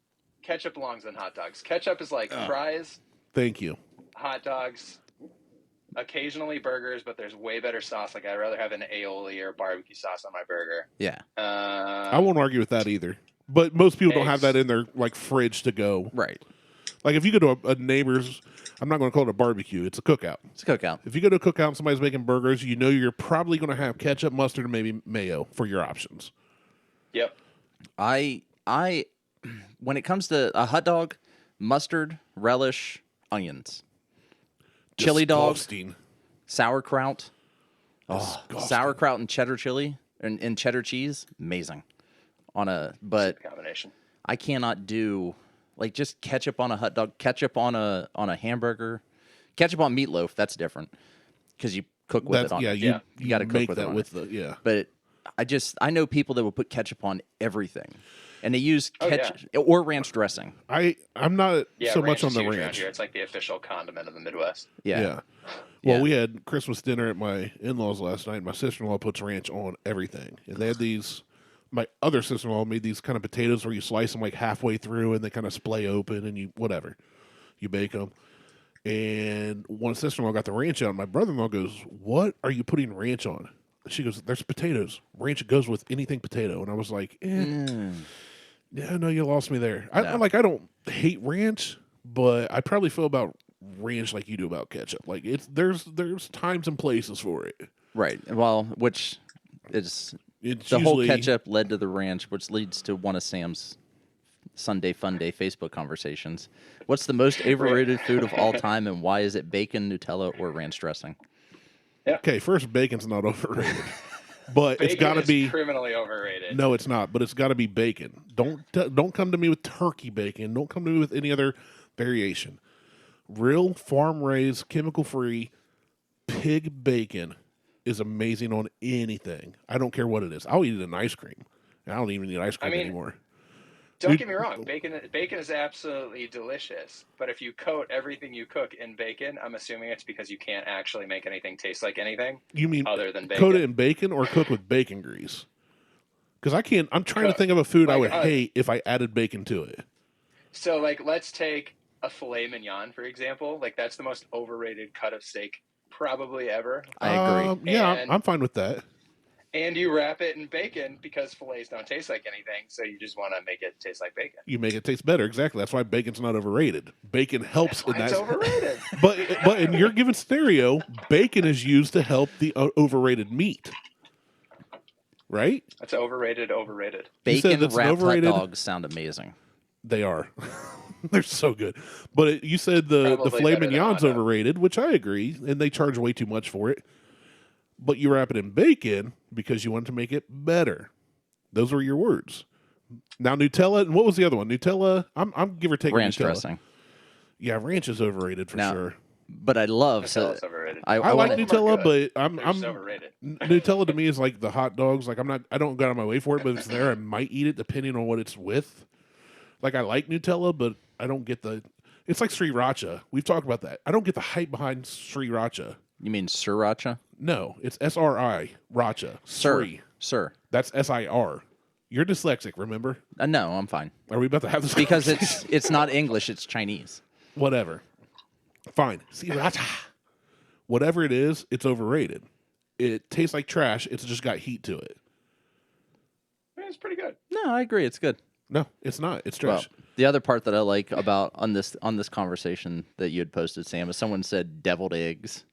ketchup belongs in hot dogs. Ketchup is like fries, Thank you. hot dogs, occasionally burgers, but there's way better sauce. Like I'd rather have an aioli or barbecue sauce on my burger. Yeah. I won't argue with that either. But most people don't have Eggs. that in their like fridge to go. Right. Like if you go to a neighbor's, I'm not going to call it a barbecue. It's a cookout. It's a cookout. If you go to a cookout and somebody's making burgers, you know you're probably going to have ketchup, mustard, and maybe mayo for your options. Yep. I when it comes to a hot dog, mustard, relish, onions, chili dog, Disgusting. sauerkraut. Oh, Disgusting. sauerkraut and cheddar chili and cheddar cheese, amazing. But Combination. I cannot do like just ketchup on a hot dog, ketchup on a hamburger, ketchup on meatloaf. That's different because you cook with That's, it on. yeah, it. you gotta cook make with it that on with it. the yeah. But I know people that will put ketchup on everything, and they use Oh, yeah. ketchup or ranch dressing. I'm not Yeah, so much ranch on is the huge around ranch. here. It's like the official condiment of the Midwest. Yeah. Yeah. Well, Yeah. we had Christmas dinner at my in-laws last night. My sister-in-law puts ranch on everything, and they had these. My other sister-in-law made these kind of potatoes where you slice them like halfway through, and they kind of splay open, and you bake them. And one sister-in-law got the ranch out. And my brother-in-law goes, "What are you putting ranch on?" She goes, "There's potatoes. Ranch goes with anything potato." And I was like, "Yeah, no, you lost me there." I don't hate ranch, but I probably feel about ranch like you do about ketchup. Like there's times and places for it. Right. Well, which is It's the whole usually- ketchup led to the ranch, which leads to one of Sam's Sunday Fun Day Facebook conversations. What's the most overrated food of all time, and why is it bacon, Nutella, or ranch dressing? Okay, first, bacon's not overrated, but it's Bacon got to is be. criminally overrated. No, it's not. But it's got to be bacon. Don't come to me with turkey bacon. Don't come to me with any other variation. Real farm raised, chemical free pig bacon is amazing on anything. I don't care what it is. I'll eat it in ice cream. I don't even eat ice cream anymore. Don't get me wrong. Bacon is absolutely delicious. But if you coat everything you cook in bacon, I'm assuming it's because you can't actually make anything taste like anything. You mean other than bacon? Coat it in bacon or cook with bacon grease? Because I can't. I'm trying to think of a food I would hate if I added bacon to it. So, like, let's take a filet mignon, for example. Like, that's the most overrated cut of steak probably ever. I agree. Yeah, I'm fine with that. And you wrap it in bacon because fillets don't taste like anything, so you just want to make it taste like bacon. You make it taste better. Exactly. That's why bacon's not overrated. Bacon helps in that. It's overrated. But in your given scenario, bacon is used to help the overrated meat. Right? That's overrated. Bacon wrapped hot dogs sound amazing. They are. They're so good. But you said the filet mignon's overrated, which I agree, and they charge way too much for it. But you wrap it in bacon because you wanted to make it better. Those were your words. Now Nutella, and what was the other one? Nutella, I'm give or take ranch Nutella. dressing. Yeah, ranch is overrated for sure. But I love overrated. I like Nutella, but I'm overrated. Nutella to me is like the hot dogs. Like I don't go out of my way for it, but if it's there, I might eat it depending on what it's with. Like I like Nutella, but I don't get it's like sriracha. We've talked about that. I don't get the hype behind sriracha. You mean sriracha? No, it's SRI, racha. Sir. That's SIR. You're dyslexic, remember? No, I'm fine. Are we about to have this because it's not English, it's Chinese. Whatever. Fine. Sriracha. Whatever it is, it's overrated. It tastes like trash. It's just got heat to it. It's pretty good. No, I agree. It's good. No, it's not. It's trash. Well, the other part that I like about on this conversation that you had posted, Sam, is someone said deviled eggs.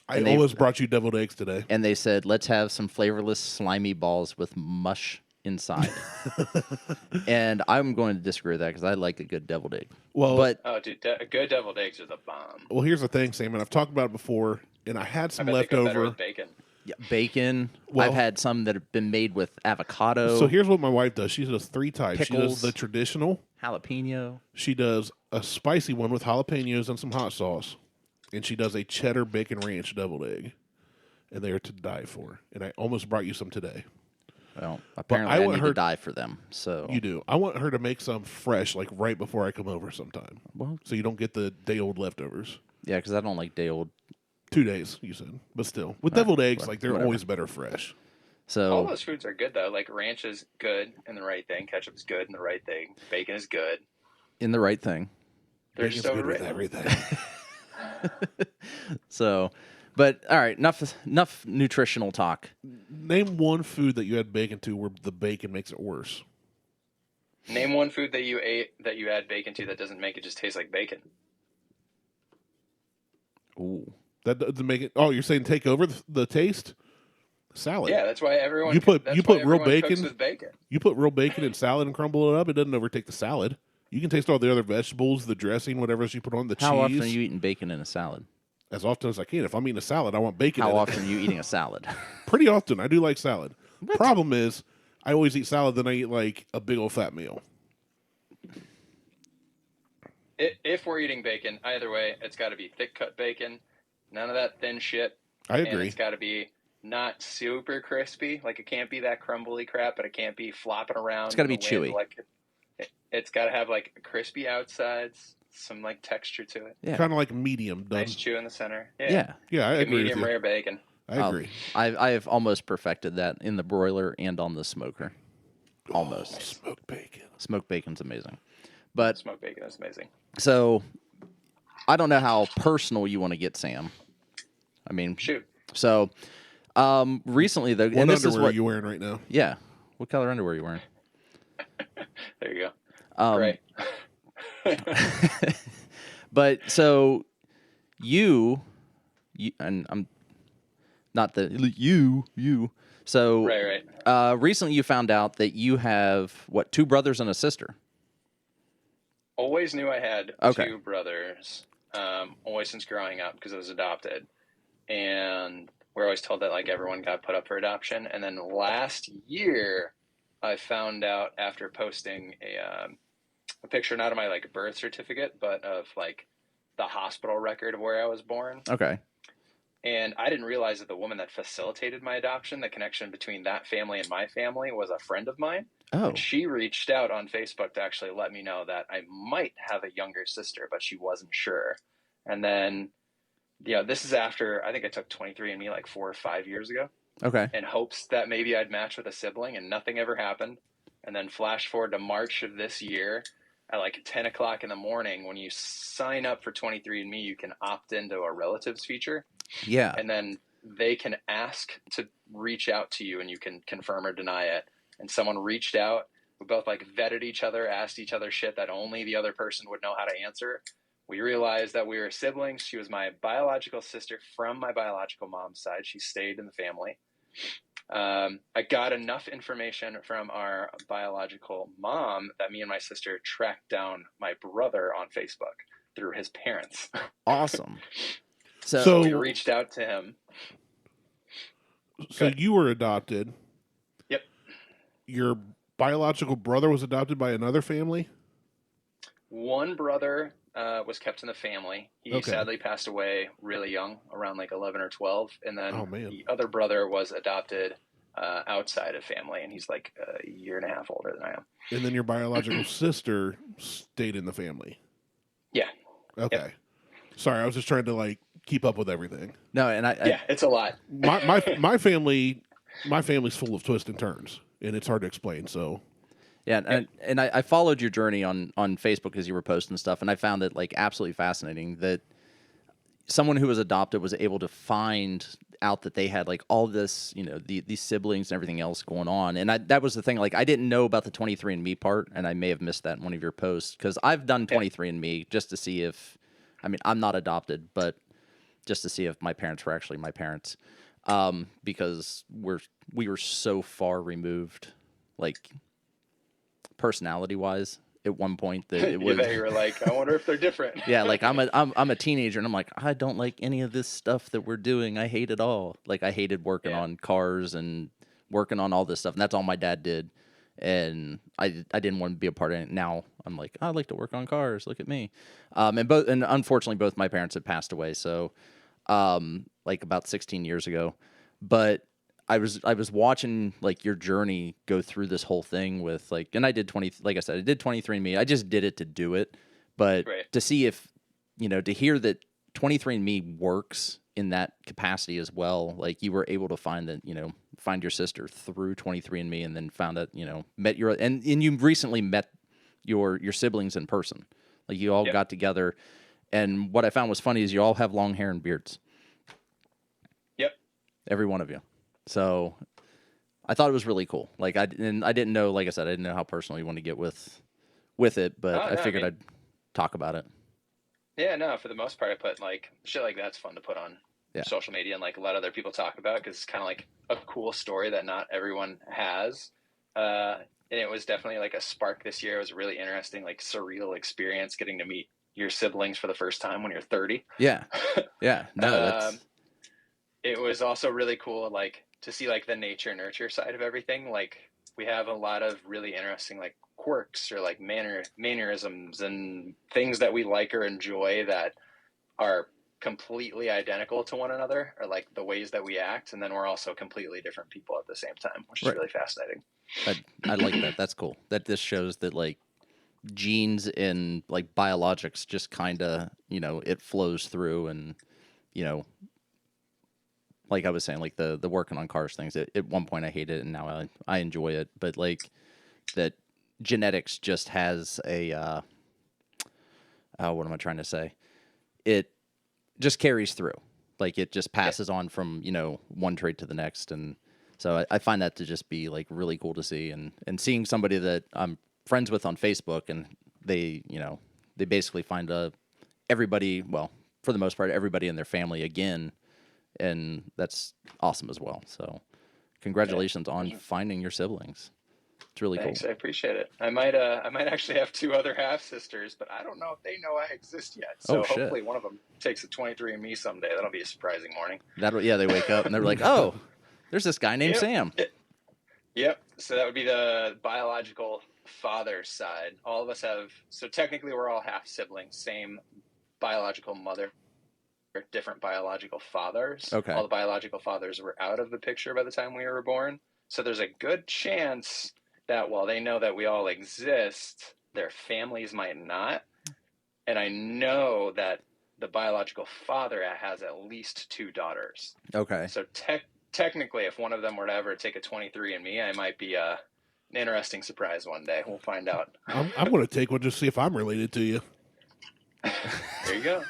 I almost brought you deviled eggs today. And they said, let's have some flavorless, slimy balls with mush inside. And I'm going to disagree with that because I like a good deviled egg. Well, dude, good deviled eggs are the bomb. Well, here's the thing, Sam, and I've talked about it before, and I had some leftover. With bacon. Yeah, bacon. Well, I've had some that have been made with avocado. So here's what my wife does. She does 3 types. Pickles, she does the traditional. Jalapeno. She does a spicy one with jalapenos and some hot sauce. And she does a cheddar bacon ranch deviled egg. And they are to die for. And I almost brought you some today. Well, apparently I need to die for them. So you do. I want her to make some fresh, like right before I come over sometime. Well, so you don't get the day-old leftovers. Yeah, because I don't like day-old. 2 days, you said. But still. With deviled eggs, like they're always better fresh. So all those foods are good, though. Like ranch is good in the right thing. Ketchup is good in the right thing. Bacon is good. In the right thing. They're just good with everything. So, but all right, enough nutritional talk. Name one food that you add bacon to where the bacon makes it worse. Name one food that you ate that you add bacon to that doesn't make it just taste like bacon. Ooh. That doesn't make it. Oh, you're saying take over the taste? Salad. Yeah, that's why everyone. You put real bacon. With bacon. You put real bacon in salad and crumble it up. It doesn't overtake the salad. You can taste all the other vegetables, the dressing, whatever else you put on the cheese. How often are you eating bacon in a salad? As often as I can. If I'm eating a salad, I want bacon. How often are you eating a salad? Pretty often. I do like salad. What? Problem is, I always eat salad, then I eat like a big old fat meal. If we're eating bacon, either way, it's got to be thick cut bacon. None of that thin shit. I agree. And it's got to be not super crispy. Like, it can't be that crumbly crap, but it can't be flopping around. It's got to be chewy. Like, it's got to have, like, crispy outsides, some, like, texture to it. Yeah. Kind of like medium done. Nice chew in the center. Yeah. Yeah, I agree medium with you. rare bacon. I agree. I have almost perfected that in the broiler and on the smoker. Almost. Smoked bacon. Smoked bacon's amazing. But smoked bacon is amazing. So, I don't know how personal you want to get, Sam. I mean, shoot. So, recently though, what underwear are you wearing right now? Yeah, what color underwear are you wearing? There you go. Right. But so you, and I'm not the you. So right. Recently, you found out that you have 2 brothers and a sister. Always knew I had 2 brothers. Always since growing up because I was adopted, and we're always told that like everyone got put up for adoption. And then last year, I found out after posting a picture, not of my like birth certificate, but of like the hospital record of where I was born. Okay. And I didn't realize that the woman that facilitated my adoption, the connection between that family and my family, was a friend of mine. Oh, And she reached out on Facebook to actually let me know that I might have a younger sister, but she wasn't sure. And then, this is after I think I took 23andMe like 4 or 5 years ago okay. in hopes that maybe I'd match with a sibling, and nothing ever happened. And then flash forward to March of this year at like 10 o'clock in the morning, when you sign up for 23andMe, you can opt into a relatives feature. Yeah. And then they can ask to reach out to you, and you can confirm or deny it. And someone reached out. We both like vetted each other, asked each other shit that only the other person would know how to answer. We realized that we were siblings. She was my biological sister from my biological mom's side. She stayed in the family. I got enough information from our biological mom that me and my sister tracked down my brother on Facebook through his parents. Awesome. So we reached out to him. So you were adopted. Yep. Your biological brother was adopted by another family? One brother was kept in the family. He sadly passed away really young, around like 11 or 12. And then the other brother was adopted outside of family, and he's like a year and a half older than I am. And then your biological sister stayed in the family? Yeah. Okay. Yep. Sorry, I was just trying to like keep up with everything. No, and it's a lot. my family's full of twists and turns, and it's hard to explain. So yeah, and I followed your journey on Facebook as you were posting stuff, and I found it like absolutely fascinating that someone who was adopted was able to find out that they had like all this, these siblings and everything else going on. And that was the thing. Like, I didn't know about the 23andMe part, and I may have missed that in one of your posts, because I've done 23andMe just to see if, I'm not adopted, but just to see if my parents were actually my parents, because we were so far removed, like personality wise, at one point that it was. You were like, I wonder if they're different. Yeah, like I'm a teenager, and I'm like, I don't like any of this stuff that we're doing. I hate it all. Like, I hated working on cars and working on all this stuff, and that's all my dad did. And I didn't want to be a part of it. Now I'm like, I like to work on cars. Look at me. And unfortunately both my parents had passed away. So, like about 16 years ago, but I was watching like your journey go through this whole thing with like, and I did like I said, I did 23andMe. I just did it to do it, but to see if, to hear that 23andMe works in that capacity as well. Like, you were able to find your sister through 23andMe, and then found that, met your, and you recently met your siblings in person. Like, you all got together, and what I found was funny is you all have long hair and beards. Yep. Every one of you. So I thought it was really cool. Like, I didn't know, like I said, I didn't know how personal you want to get with it, but I figured I'd talk about it. Yeah, no, for the most part, I put like shit like that's fun to put on social media and like let other people talk about, because it's kind of like a cool story that not everyone has. And it was definitely like a spark this year. It was a really interesting, like surreal experience getting to meet your siblings for the first time when you're 30. Yeah. Yeah. No, it was also really cool, like to see like the nature nurture side of everything. Like, we have a lot of really interesting like quirks or like mannerisms and things that we like or enjoy that are completely identical to one another, or like the ways that we act, and then we're also completely different people at the same time, which is really fascinating. I like that. That's cool. That this shows that like genes and like biologics just kind of, it flows through, and like I was saying, like the working on cars things, at one point I hated it, and now I enjoy it. But like that genetics just has a, what am I trying to say? It just carries through. Like, it just passes on from, one trait to the next. And so I find that to just be like really cool to see, and seeing somebody that I'm friends with on Facebook, and they basically find everybody, well, for the most part, everybody in their family again. And that's awesome as well. So congratulations on finding your siblings. It's really Thanks, cool. I appreciate it. I might actually have 2 other half sisters, but I don't know if they know I exist yet. So hopefully one of them takes a 23andMe someday. That'll be a surprising morning. They wake up and they're like, oh, there's this guy named Sam. Yep. So that would be the biological father side. All of us have, so technically we're all half siblings, same biological mother. different biological fathers. Okay. All the biological fathers were out of the picture by the time we were born. So there's a good chance that while they know that we all exist, their families might not. And I know that the biological father has at least 2 daughters. Okay. So technically, if one of them were to ever take a 23andMe, I might be an interesting surprise one day. We'll find out. I'm going to take one just to see if I'm related to you. There you go.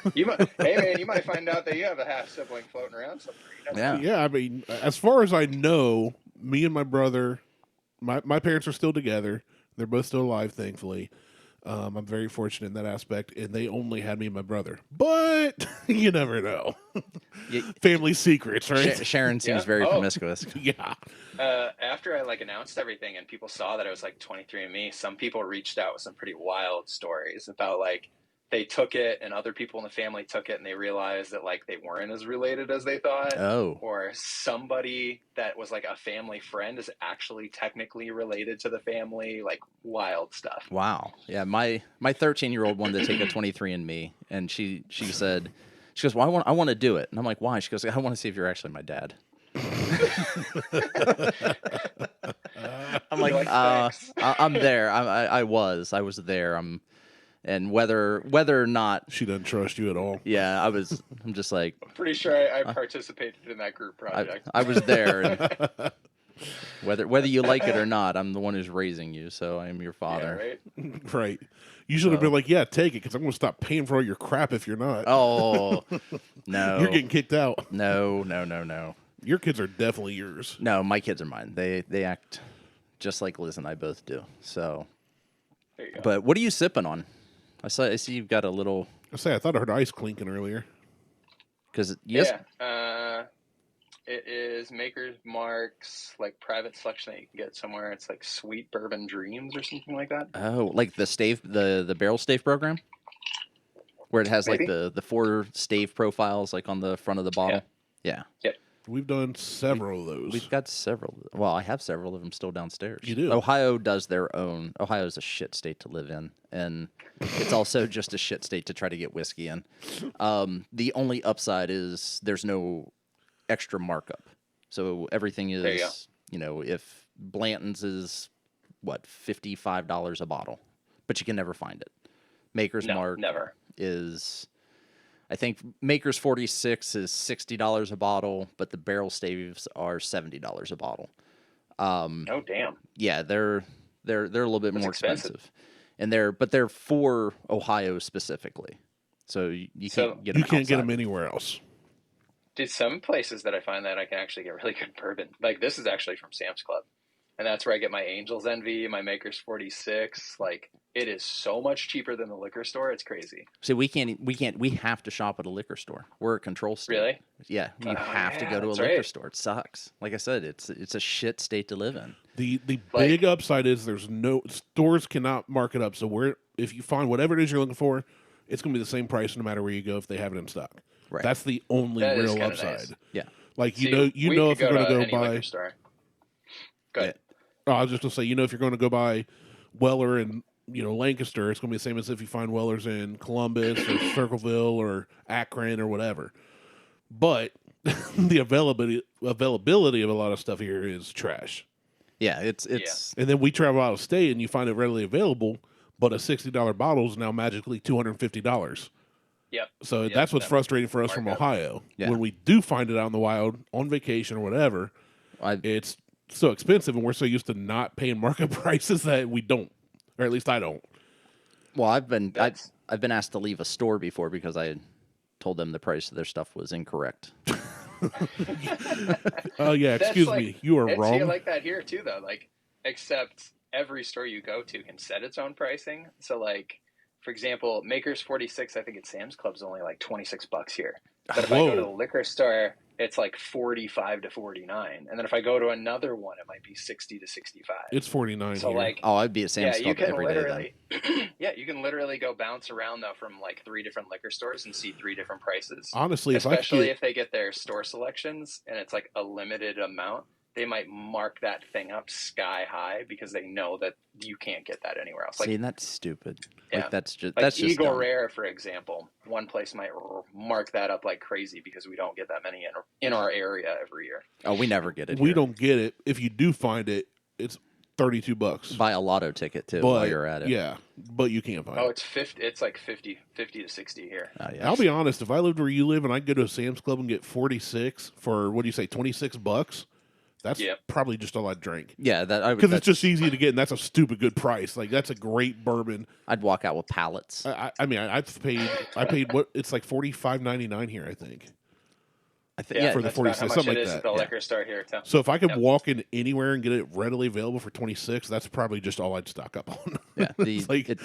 Hey man, you might find out that you have a half sibling floating around somewhere. Yeah. Yeah, I mean, as far as I know, me and my brother, my parents are still together. They're both still alive, thankfully. I'm very fortunate in that aspect, and they only had me and my brother. But you never know. Family secrets, right? Sharon seems very promiscuous. Yeah. After I announced everything and people saw that it was 23andMe, some people reached out with some pretty wild stories about they took it and other people in the family took it and they realized that they weren't as related as they thought. Oh. Or somebody that was a family friend is actually technically related to the family. Wild stuff. Wow. Yeah, my 13-year-old wanted to take a 23andMe, and she said, she goes, well, I want to do it. And I'm like, why? She goes, I want to see if you're actually my dad. I'm like, I'm there. I was there. And whether or not She doesn't trust you at all. yeah, I'm just like, I'm pretty sure I participated in that group project. I was there. And whether you like it or not, I'm the one who's raising you, so I am your father. Yeah, right? Right. You should have been like, yeah, take it, because I'm going to stop paying for all your crap if you're not. Oh, no. You're getting kicked out. No. Your kids are definitely yours. No, my kids are mine. They act just like Liz and I both do. So, There you go. but what are you sipping on? I see you've got a little. I thought I heard ice clinking earlier. Because Yeah. It is Maker's Mark's private selection that you can get somewhere. It's Sweet Bourbon Dreams or something like that. Oh, like the stave, the barrel stave program, where it has Maybe. the 4 stave profiles on the front of the bottle. Yeah. Yep. We've done several of those. We've got several. Well, I have several of them still downstairs. You do? Ohio does their own. Ohio's a shit state to live in, and it's also just a shit state to try to get whiskey in. The only upside is there's no extra markup. So everything is, if Blantons is, $55 a bottle, but you can never find it. Maker's Mark never. is... I think Maker's 46 is $60 a bottle, but the barrel staves are $70 a bottle. Oh damn! Yeah, they're a little bit more expensive, and they're for Ohio specifically. So you can't get them. You can't get outside. them anywhere else. Dude, some places that I find that I can actually get really good bourbon. This is actually from Sam's Club, and that's where I get my Angel's Envy, my Maker's 46. It is so much cheaper than the liquor store. It's crazy. See, we have to shop at a liquor store. We're a control state. Really? Yeah, you have to go to a liquor store. It sucks. Like I said, it's a shit state to live in. The big upside is there's no stores cannot mark it up. So if you find whatever it is you're looking for, it's going to be the same price no matter where you go if they have it in stock. Right. That's the only That is real kinda upside. nice. Yeah. You know if you're going to go any buy. liquor store. Go ahead. Oh, I was just going to say, if you're going to go buy Weller and Lancaster, it's going to be the same as if you find Wellers in Columbus or Circleville or Akron or whatever. But the availability of a lot of stuff here is trash. Yeah, it's And then we travel out of state and you find it readily available, but a $60 bottle is now magically $250. Yep. So that's what's frustrating for us from Ohio. Yeah. When we do find it out in the wild on vacation or whatever, it's so expensive and we're so used to not paying market prices that we don't. Or at least I don't. Well, I've been asked to leave a store before because I told them the price of their stuff was incorrect. Oh yeah, excuse me, you are wrong. It's like that here too, though. Except every store you go to can set its own pricing. So, for example, Maker's 46, I think at Sam's Club's only $26 here. But if I go to the liquor store, it's $45 to $49, and then if I go to another one, it might be $60 to $65. It's $49. So here. I'd be at Sam's Club every day. You can literally go bounce around though from 3 different liquor stores and see 3 different prices. Honestly, especially if they get their store selections and it's a limited amount, they might mark that thing up sky high because they know that you can't get that anywhere else. See, that's stupid. Yeah. Like that's just Like that's just Eagle dumb. Rare, for example. One place might mark that up like crazy because we don't get that many in our area every year. Oh, we never get it. We here. don't get it. If you do find it, it's $32. Buy a lotto ticket too But while you're at it. yeah, but you can't find Oh, it. it's 50. It's like 50 to 60 here. Oh, yeah. I'll be honest. If I lived where you live and I go to a Sam's Club and get 46 for what do you say, $26? That's Yep. probably just all I'd drink. Yeah, Because it's just easy to get, and that's a stupid good price. Like that's a great bourbon. I'd walk out with pallets. I mean, I paid what it's like $45.99 here, I think. Yeah, for the that's about 46, how much something it like is that. at the Yeah. liquor store here too. So if I could Yep. walk in anywhere and get it readily available for 26, that's probably just all I'd stock up on. Yeah, It's like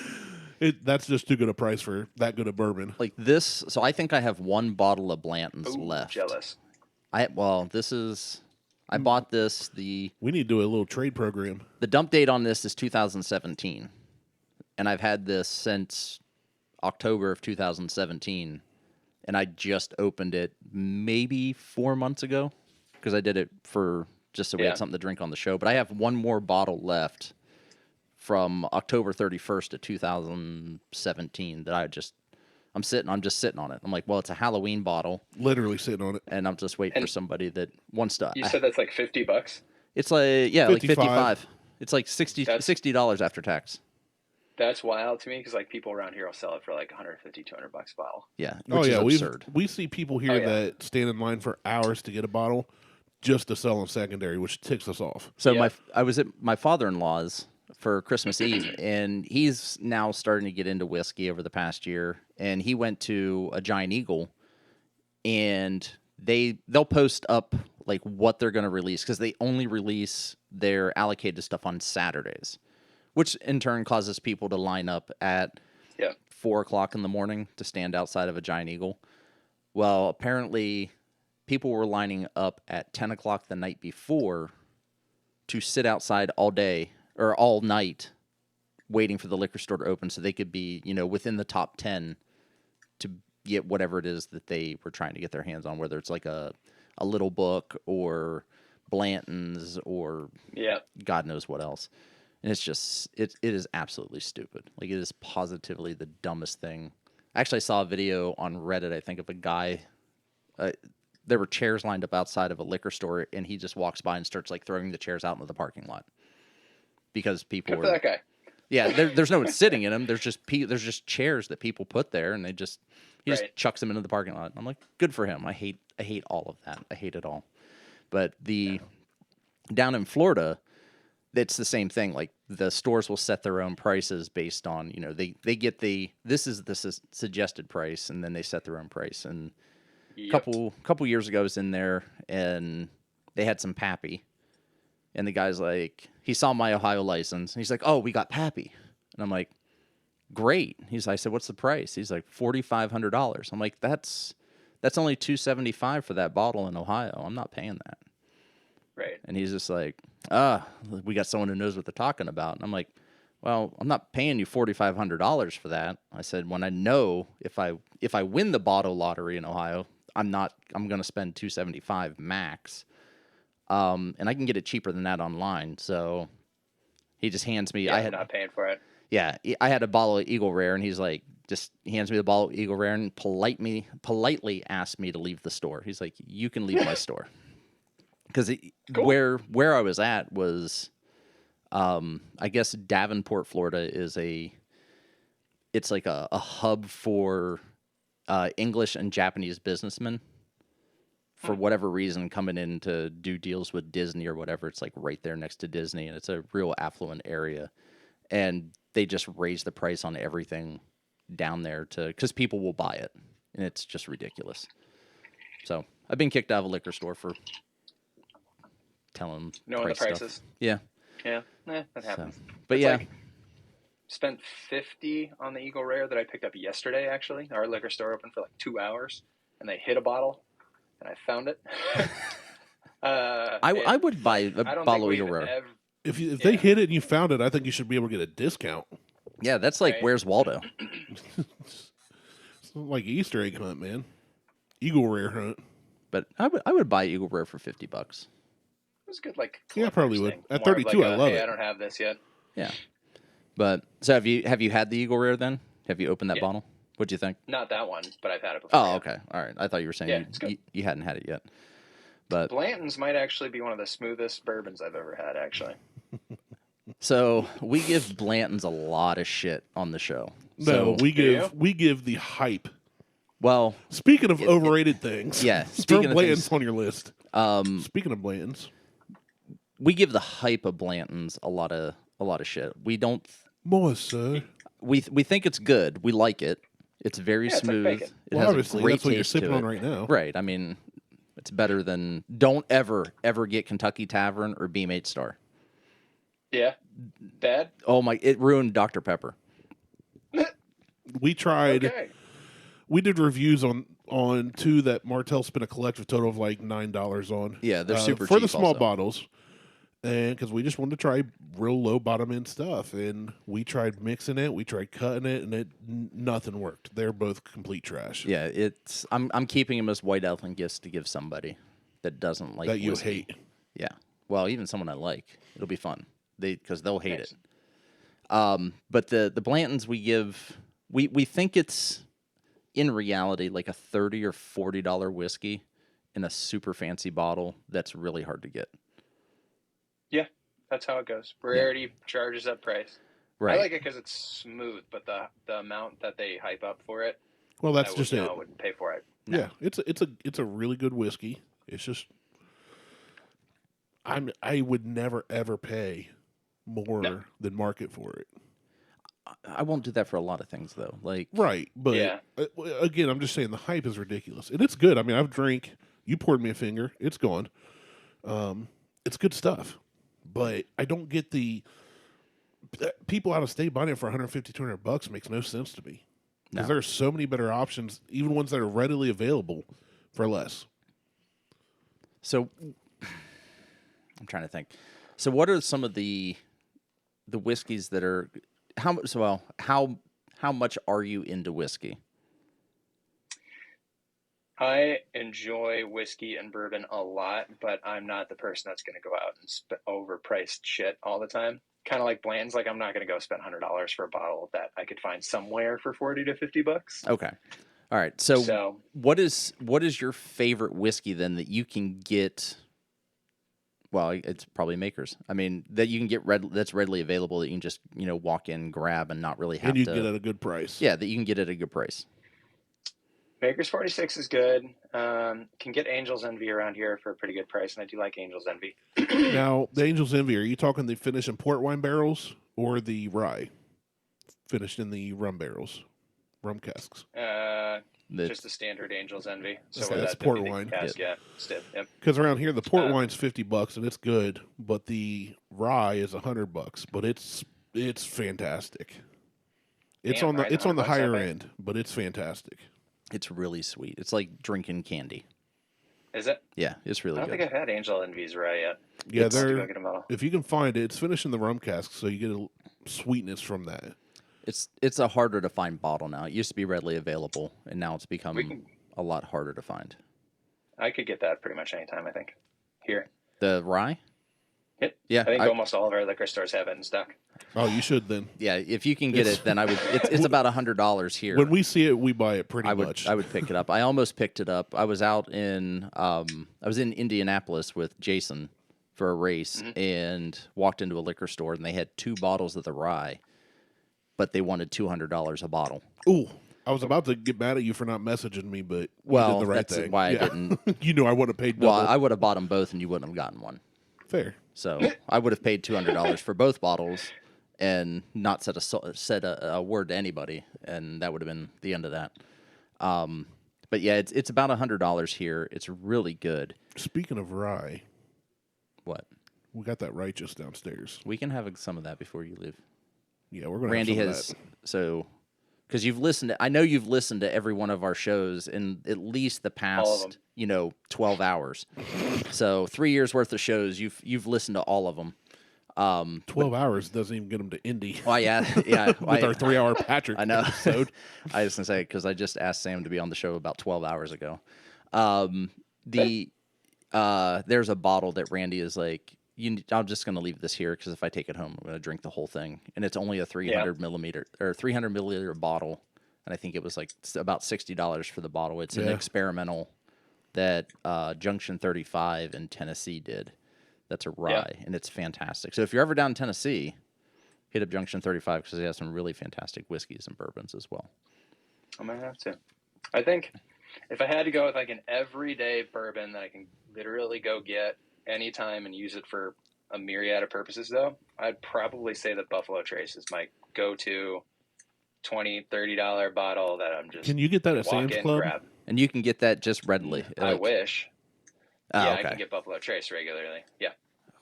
that's just too good a price for that good a bourbon. like this. So I think I have one bottle of Blantons Ooh, left. jealous. I bought this. We need to do a little trade program. The dump date on this is 2017, and I've had this since October of 2017, and I just opened it maybe 4 months ago because I did it for just so we had something to drink on the show. But I have one more bottle left from October 31st of 2017 that I'm just sitting on it. I'm like, well, it's a Halloween bottle, Literally sitting on it. and I'm just waiting for somebody that wants to. You said that's like $50. It's like, yeah, like 55. 55. It's like $60 after tax. That's wild to me because like people around here will sell it for like 150, $200 a bottle. Yeah, Oh which yeah, is absurd. we see people here Oh, yeah. that stand in line for hours to get a bottle just to sell them secondary, which ticks us off. So Yeah. I was at my father-in-law's for Christmas Eve, and he's now starting to get into whiskey over the past year. And he went to a Giant Eagle, and they'll post up like what they're going to release because they only release their allocated stuff on Saturdays, which in turn causes people to line up at 4 o'clock in the morning to stand outside of a Giant Eagle. Well, apparently people were lining up at 10 o'clock the night before to sit outside all day or all night waiting for the liquor store to open so they could be, within the top 10 to get whatever it is that they were trying to get their hands on, whether it's like a Little Book or Blantons or God knows what else. And it's just, it is absolutely stupid. Like, it is positively the dumbest thing. Actually, I saw a video on Reddit, I think, of a guy. There were chairs lined up outside of a liquor store, and he just walks by and starts, like, throwing the chairs out into the parking lot. Because people Good for that guy. Yeah, there's no one sitting in them. There's just chairs that people put there, and he just chucks them into the parking lot. I'm like, good for him. I hate all of that. I hate it all. But down in Florida, it's the same thing. Like, the stores will set their own prices based on, they get this is the suggested price, and then they set their own price. And a couple years ago, I was in there, and they had some Pappy. And the guy's like, he saw my Ohio license, and he's like, oh, we got Pappy. And I'm like, great. I said, what's the price? He's like, $4,500. I'm like, that's only $275 for that bottle in Ohio. I'm not paying that. Right. And he's just like, we got someone who knows what they're talking about. And I'm like, well, I'm not paying you $4,500 for that. I said, when I know if I win the bottle lottery in Ohio, I'm going to spend $275 max. And I can get it cheaper than that online. So he just hands me. I'm not paying for it. Yeah, I had a bottle of Eagle Rare, and he's like, he hands me the bottle of Eagle Rare and politely asked me to leave the store. He's like, you can leave my store. Because where I was at was, I guess Davenport, Florida it's like a hub for English and Japanese businessmen. For whatever reason, coming in to do deals with Disney or whatever, it's like right there next to Disney, and it's a real affluent area. And they just raise the price on everything down there because people will buy it, and it's just ridiculous. So I've been kicked out of a liquor store for telling knowing the prices. Stuff. Yeah, that happens. So, but yeah, spent $50 on the Eagle Rare that I picked up yesterday. Actually, our liquor store opened for like 2 hours, and they hit a bottle. And I found it. I would buy a bottle of Eagle Rare. If they hit it and you found it, I think you should be able to get a discount. Yeah, that's like, Where's Waldo? It's like Easter egg hunt, man. Eagle Rare hunt. But I would buy Eagle Rare for $50. It was good, like I probably would. thing. At More of 32, like I love it. I don't have this yet. Yeah, But so have you had the Eagle Rare then? Have you opened that bottle? What'd you think? Not that one, but I've had it before. Oh, okay. All right. I thought you were saying you hadn't had it yet. But Blantons might actually be one of the smoothest bourbons I've ever had, actually. So we give Blantons a lot of shit on the show. No, So, we give the hype. well, Speaking of overrated things, yeah, throw speaking of Blanton's things- on your list. Speaking of Blanton's, we give the hype of Blantons a lot of shit. We don't. more sir. We think it's good. We like it. It's very it's like smooth. bacon. It Well, has a obviously, great that's what you're taste to sipping on it. right now. Right. I mean, it's better than. Don't ever get Kentucky Tavern or Beam 8 Star. Yeah. Bad? Oh my! It ruined Dr Pepper. We tried. Okay. We did reviews on two that Martelle spent a collective total of like $9 on. Yeah, they're super for cheap the small also. bottles, and because we just wanted to try real low bottom end stuff, and we tried mixing it, we tried cutting it, and nothing worked. They're both complete trash. Yeah, it's. I'm keeping them as white elephant gifts to give somebody that doesn't like that you whiskey. hate. Yeah, well, even someone I like, it'll be fun. Because they'll hate Nice. it. But the Blantons we give, we think it's in reality like a $30 or $40 whiskey in a super fancy bottle that's really hard to get. Yeah, that's how it goes. Rarity charges up price. Right. I like it because it's smooth, but the amount that they hype up for it, Well, that's I just would, it. no, I wouldn't pay for it. Yeah, it's a really good whiskey. It's just I would never ever pay more than market for it. I won't do that for a lot of things though. Like Right, but Yeah. Again, I'm just saying the hype is ridiculous, and it's good. I mean, I've drank. You poured me a finger. It's gone. It's good stuff, but I don't get the people out of state buying it for $150, $200 makes no sense to me. Because No. there are so many better options, even ones that are readily available for less. So I'm trying to think. So what are some of the whiskeys that are how much are you into whiskey? I enjoy whiskey and bourbon a lot, but I'm not the person that's going to go out and spend overpriced shit all the time. Kind of like Bland's, like I'm not going to go spend $100 for a bottle that I could find somewhere for $40 to $50. Okay. All right. So, So- what is your favorite whiskey then that you can get? Well, it's probably Makers. I mean, that you can get that's readily available that you can just walk in, grab, and not really have And you to. can get it at a good price. Yeah, that you can get at a good price. Maker's 46 is good. Can get Angel's Envy around here for a pretty good price, and I do like Angel's Envy. Now, the Angel's Envy, are you talking the finished in port wine barrels or the rye finished in the rum barrels, rum casks? Just the standard Angel's Envy. So Okay, with that's that port 50 wine. cask, yeah, stiff. Yep. Because around here, the port wine's $50 and it's good, but the rye is $100. But it's fantastic. It's Damn, on the right, it's on the $100 higher that big? end, but it's fantastic. It's really sweet. It's like drinking candy. Is it? Yeah, it's really I don't good. think I've had Angel Envy's rye yet. Yeah, Let's go they're get a bottle. if you can find it, it's finished in the rum cask, so you get a sweetness from that. It's a harder to find bottle now. It used to be readily available, and now it's become a lot harder to find. I could get that pretty much anytime, I think. Here. The rye? Yep. Yeah, I think almost all of our liquor stores have it in stock. Oh, you should then. Yeah, if you can get it, then I would. It's about $100 here. When we see it, we buy it pretty much. I would pick it up. I almost picked it up. I was out in I was in Indianapolis with Jason for a race and walked into a liquor store and they had 2 bottles of the rye, but they wanted $200 a bottle. Ooh, I was about to get mad at you for not messaging me, but Well, you did the right that's thing. why I Yeah. didn't. You know, I would have paid double. Well, I would have bought them both and you wouldn't have gotten one. Fair. So I would have paid $200 for both bottles and not said a word to anybody, and that would have been the end of that. But yeah, it's about $100 here. It's really good. Speaking of rye, What? we got that rye just downstairs. We can have some of that before you leave. Yeah, we're going to Randy have some has of so because you've listened to, I know you've listened to every one of our shows in at least the All of past 12 hours. So 3 years worth of shows, you've listened to all of them. that. 12 hours doesn't even get them to Indy Well, yeah. with our 3-hour Patrick I know. episode. I was gonna say because I just asked Sam to be on the show about 12 hours ago. There's a bottle that Randy is like, I'm just going to leave this here because if I take it home, I'm going to drink the whole thing. And it's only a 300 milliliter bottle. And I think it was like about $60 for the bottle. It's an experimental that Junction 35 in Tennessee did. That's a rye, and it's fantastic. So if you're ever down in Tennessee, hit up Junction 35 because they have some really fantastic whiskeys and bourbons as well. I might have to. I think if I had to go with like an everyday bourbon that I can literally go get anytime and use it for a myriad of purposes, though, I'd probably say the Buffalo Trace is my go-to $20, $30 bottle that I'm just Can you get that at walk Sam's in, Club? grab. And you can get that just readily. I wish. Yeah, okay. I can get Buffalo Trace regularly. Yeah.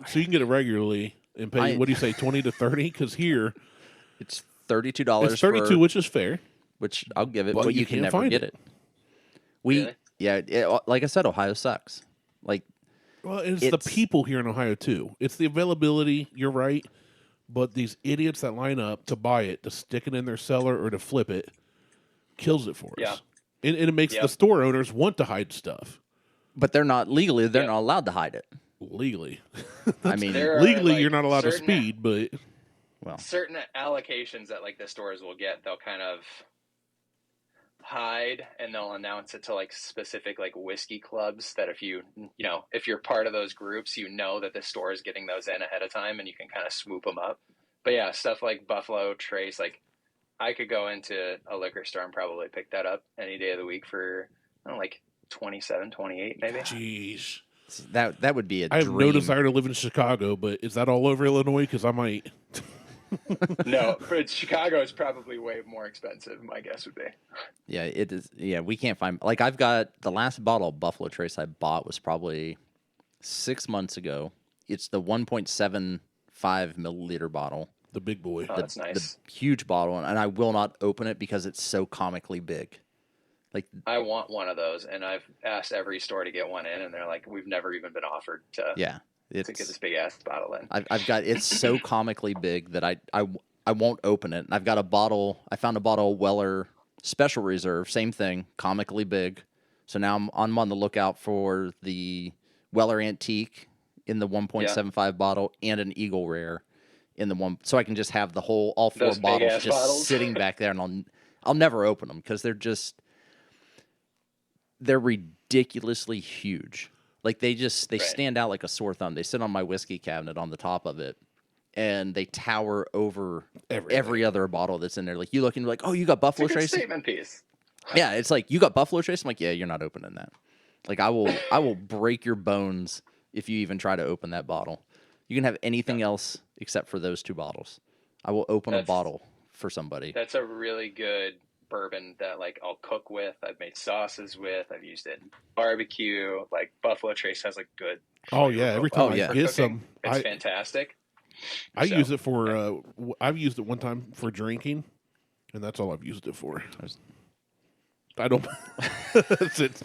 So you can get it regularly and pay, what do you say, 20 to 30? Because here, it's $32 it's 32, which is fair. Which I'll give it, But but you you can can't never find get it. it. Really? Like I said, Ohio sucks. Like, Well, it's the people here in Ohio, too. It's the availability, you're right. But these idiots that line up to buy it, to stick it in their cellar or to flip it, kills it for us. Yeah. And it makes the store owners want to hide stuff. but they're not legally, they're not allowed to hide it. Legally. I mean, There are, Legally, like, you're not allowed to certain- speed, but well, certain allocations that like the stores will get, they'll kind of hide and they'll announce it to like specific like whiskey clubs that if if you're part of those groups, you know that the store is getting those in ahead of time and you can kind of swoop them up. But yeah, stuff like Buffalo Trace, like I could go into a liquor store and probably pick that up any day of the week for I don't know, like 27, 28 maybe. jeez. that would be a I have dream. no desire to live in Chicago, but is that all over Illinois? Because I might. No, but Chicago is probably way more expensive, my guess would be. Yeah, it is. Yeah, we can't find. Like, I've got the last bottle of Buffalo Trace I bought was probably 6 months ago. It's the 1.75 milliliter bottle. The big boy. Oh, that's nice. The huge bottle, and I will not open it because it's so comically big. Like, I want one of those, and I've asked every store to get one in, and they're like, we've never even been offered to get this big ass bottle in. I've got it's so comically big that I won't open it. And I've got a bottle. I found a bottle of Weller Special Reserve, same thing, comically big. So now I'm on the lookout for the Weller Antique in the 1.75 bottle and an Eagle Rare in the one, so I can just have all four Those bottles big-ass just bottles. sitting back there, and I'll never open them because they're ridiculously huge. Like they stand out like a sore thumb. They sit on my whiskey cabinet on the top of it, and they tower over every other bottle that's in there. Like you look and you're like, oh, you got Buffalo It's a good Trace. statement piece. Yeah, it's like you got Buffalo Trace. I'm like, yeah, you're not opening that. Like I will break your bones if you even try to open that bottle. You can have anything else except for those two bottles. I will open a bottle for somebody. That's a really good bourbon that like I'll cook with. I've made sauces with. I've used it in barbecue. Like Buffalo Trace has a good. Oh yeah, every time I get some, it's fantastic. I use it for. I've used it one time for drinking, and that's all I've used it for. I don't. That's it.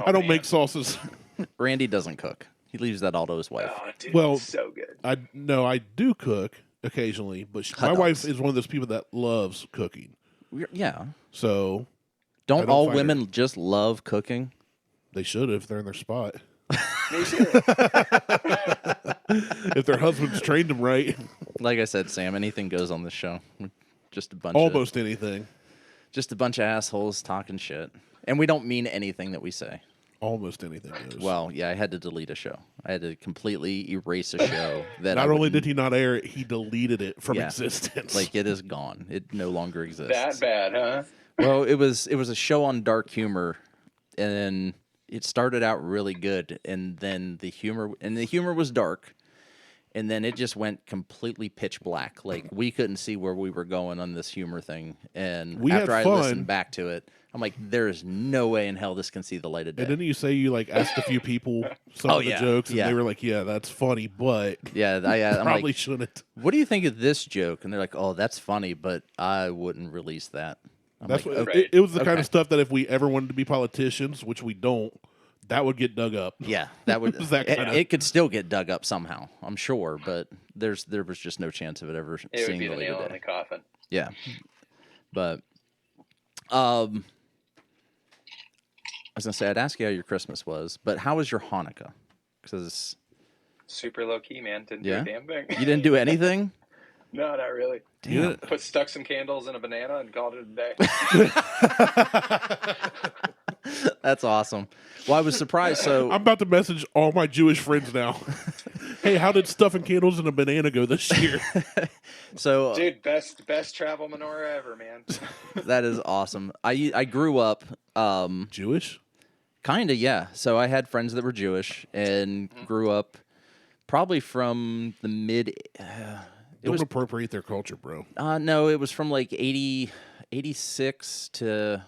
I don't make sauces. Randy doesn't cook. He leaves that all to his wife. Oh, dude, Well, it's so good. I do cook occasionally, but my wife is one of those people that loves cooking. Yeah. So don't all women just love cooking? They should if they're in their spot. Me too. If their husband's trained them right. Like I said, Sam, anything goes on this show. Just a bunch Almost anything. Just a bunch of assholes talking shit. And we don't mean anything that we say. Almost anything goes. Well, yeah, I had to delete a show. I had to completely erase a show that not only did he not air it, he deleted it from existence. Like it is gone. It no longer exists. That bad, huh? Well, it was a show on dark humor, and it started out really good, and then the humor was dark, and then it just went completely pitch black. Like we couldn't see where we were going on this humor thing, and after I listened back to it, I'm like, there is no way in hell this can see the light of day. And didn't you say you like asked a few people some of the jokes, and they were like, "Yeah, that's funny, but I'm probably like, shouldn't." What do you think of this joke? And they're like, "Oh, that's funny, but I wouldn't release that." That's like, what, it was the kind of stuff that if we ever wanted to be politicians, which we don't, that would get dug up. Yeah, that would. It could still get dug up somehow, I'm sure, but there was just no chance of it ever seeing the light of day. It would be the nail in the coffin. Yeah, but I was gonna say I'd ask you how your Christmas was, but how was your Hanukkah? Because Super low key, man. Didn't do Yeah? a damn thing. You didn't do anything? No, not really. Yeah. Stuck some candles in a banana and called it a day. That's awesome. Well, I was surprised. So I'm about to message all my Jewish friends now. Hey, how did stuffing candles in a banana go this year? So Dude, best travel menorah ever, man. that is awesome. I grew up Jewish? kind of, yeah. So I had friends that were Jewish and grew up probably from the mid Don't appropriate their culture, bro. no, it was from like 86 to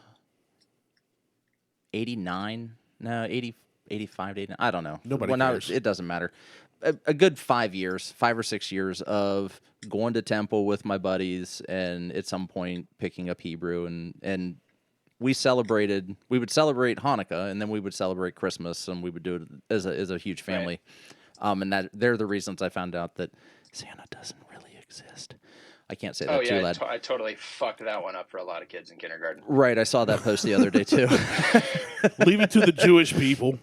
89. No, 80, 85 to 89. I don't know. Nobody When cares. it doesn't matter. A good 5 years, 5 or 6 years of going to temple with my buddies and at some point picking up Hebrew and we would celebrate Hanukkah and then we would celebrate Christmas and we would do it as a huge family. Right. And they're the reasons I found out that Santa doesn't really exist. I can't say that too loud. I totally fucked that one up for a lot of kids in kindergarten. Right, I saw that post the other day too. Leave it to the Jewish people.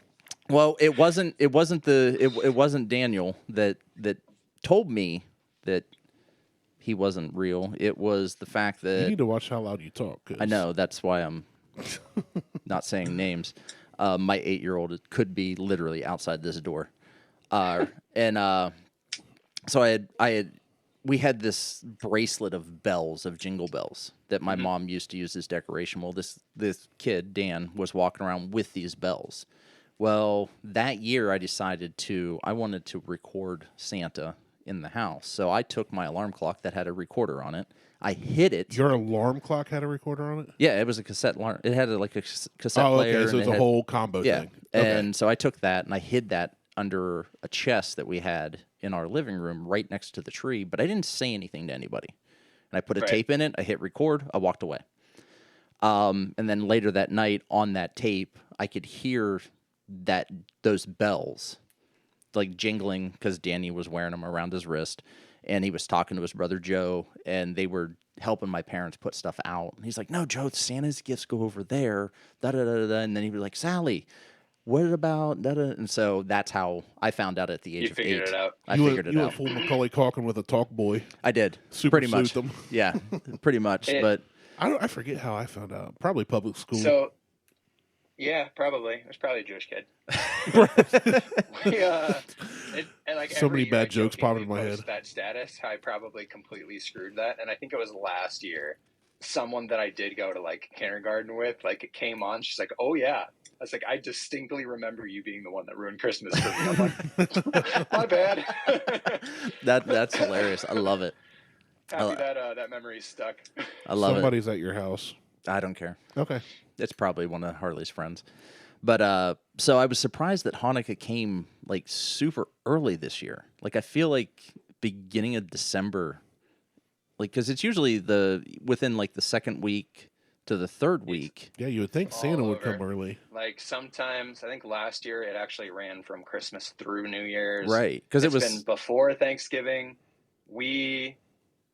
Well, it wasn't Daniel that told me that he wasn't real. It was the fact that You need to watch how loud you talk. I know, that's why I'm not saying names. My 8-year-old could be literally outside this door. So we had this bracelet of bells, of jingle bells, that my mom used to use as decoration. Well, this kid, Dan, was walking around with these bells. Well, that year I wanted to record Santa in the house. So I took my alarm clock that had a recorder on it. I hid it. Your alarm clock had a recorder on it? Yeah, it was a cassette alarm. It had a cassette Oh, player. okay, so it's a whole combo yeah. thing. Okay. And so I took that and I hid that under a chest that we had in our living room right next to the tree, but I didn't say anything to anybody. And I put a tape in it, I hit record, I walked away. And then later that night on that tape, I could hear those bells like jingling because Danny was wearing them around his wrist and he was talking to his brother Joe and they were helping my parents put stuff out. And he's like, "No, Joe, Santa's gifts go over there." Da da da da. And then he was like, "Sally, what about da da?" And so that's how I found out at the age of 8. You figured it out. I figured it You out. went full Macaulay Culkin with a talk boy. I did. Super pretty much. them. Yeah, pretty much. But I forget how I found out. Probably public school. So, yeah, probably. It was probably a Jewish kid. And like So many every year bad I jokes popping in jokingly my post head. That status, I probably completely screwed that. And I think it was last year. Someone that I did go to like kindergarten with, like it came on. She's like, "Oh yeah." I was like, "I distinctly remember you being the one that ruined Christmas for me." I'm like, "My bad." that's hilarious. I love it. Happy that memory stuck. I love Somebody's at your house. it. I don't care. Okay. It's probably one of Harley's friends. But so I was surprised that Hanukkah came like super early this year. Like I feel like beginning of December, like because it's usually within like the second week to the third week. Yeah, you would think Santa would come early. Like sometimes, I think last year it actually ran from Christmas through New Year's. Right, because it was been before Thanksgiving. We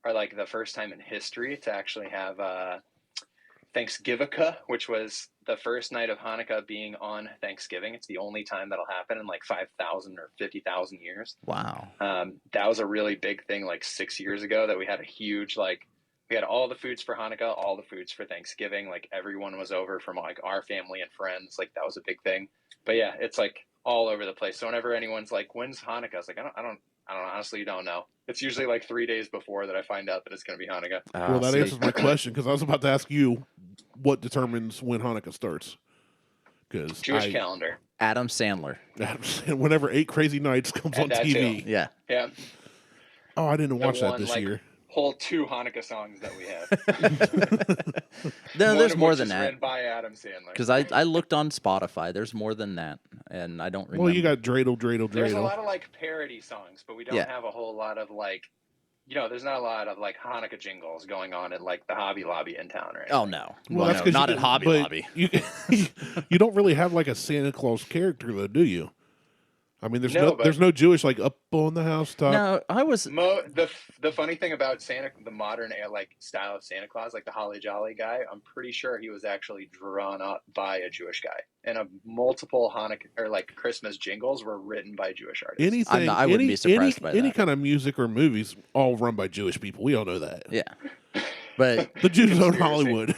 are like the first time in history to actually have Thanksgivica, which was the first night of Hanukkah being on Thanksgiving. It's the only time that'll happen in like 5,000 or 50,000 years. Wow. That was a really big thing like 6 years ago that we had a huge, like, we had all the foods for Hanukkah, all the foods for Thanksgiving. Like everyone was over from like our family and friends. Like that was a big thing. But yeah, it's like all over the place. So whenever anyone's like, "When's Hanukkah?" I was like, I don't honestly don't know. It's usually like 3 days before that I find out that it's going to be Hanukkah. Well, that answers my question because I was about to ask you what determines when Hanukkah starts. Because Jewish calendar. Adam Sandler. Whenever 8 Crazy Nights comes on TV. Too. Yeah. Yeah. Oh, I didn't watch that this year. Whole 2 Hanukkah songs that we have. No, there's more than that. that. By Adam Sandler. Because I looked on Spotify. There's more than that, and I don't remember. Well, you got Dreidel. There's a lot of like parody songs, but we don't have a whole lot of like, there's not a lot of like Hanukkah jingles going on at like the Hobby Lobby in town, right? Oh no, well, no, not at Hobby Lobby. You don't really have like a Santa Claus character, though, do you? I mean, No, but- there's no Jewish like up on the housetop. No, I was. The funny thing about the modern like style of Santa Claus, like the Holly Jolly guy, I'm pretty sure he was actually drawn up by a Jewish guy, and multiple Hanukkah or like Christmas jingles were written by Jewish artists. Anything, I wouldn't be surprised by any that. kind of music or movies, all run by Jewish people. We all know that. Yeah, but The Jews own Conspiracy. Hollywood.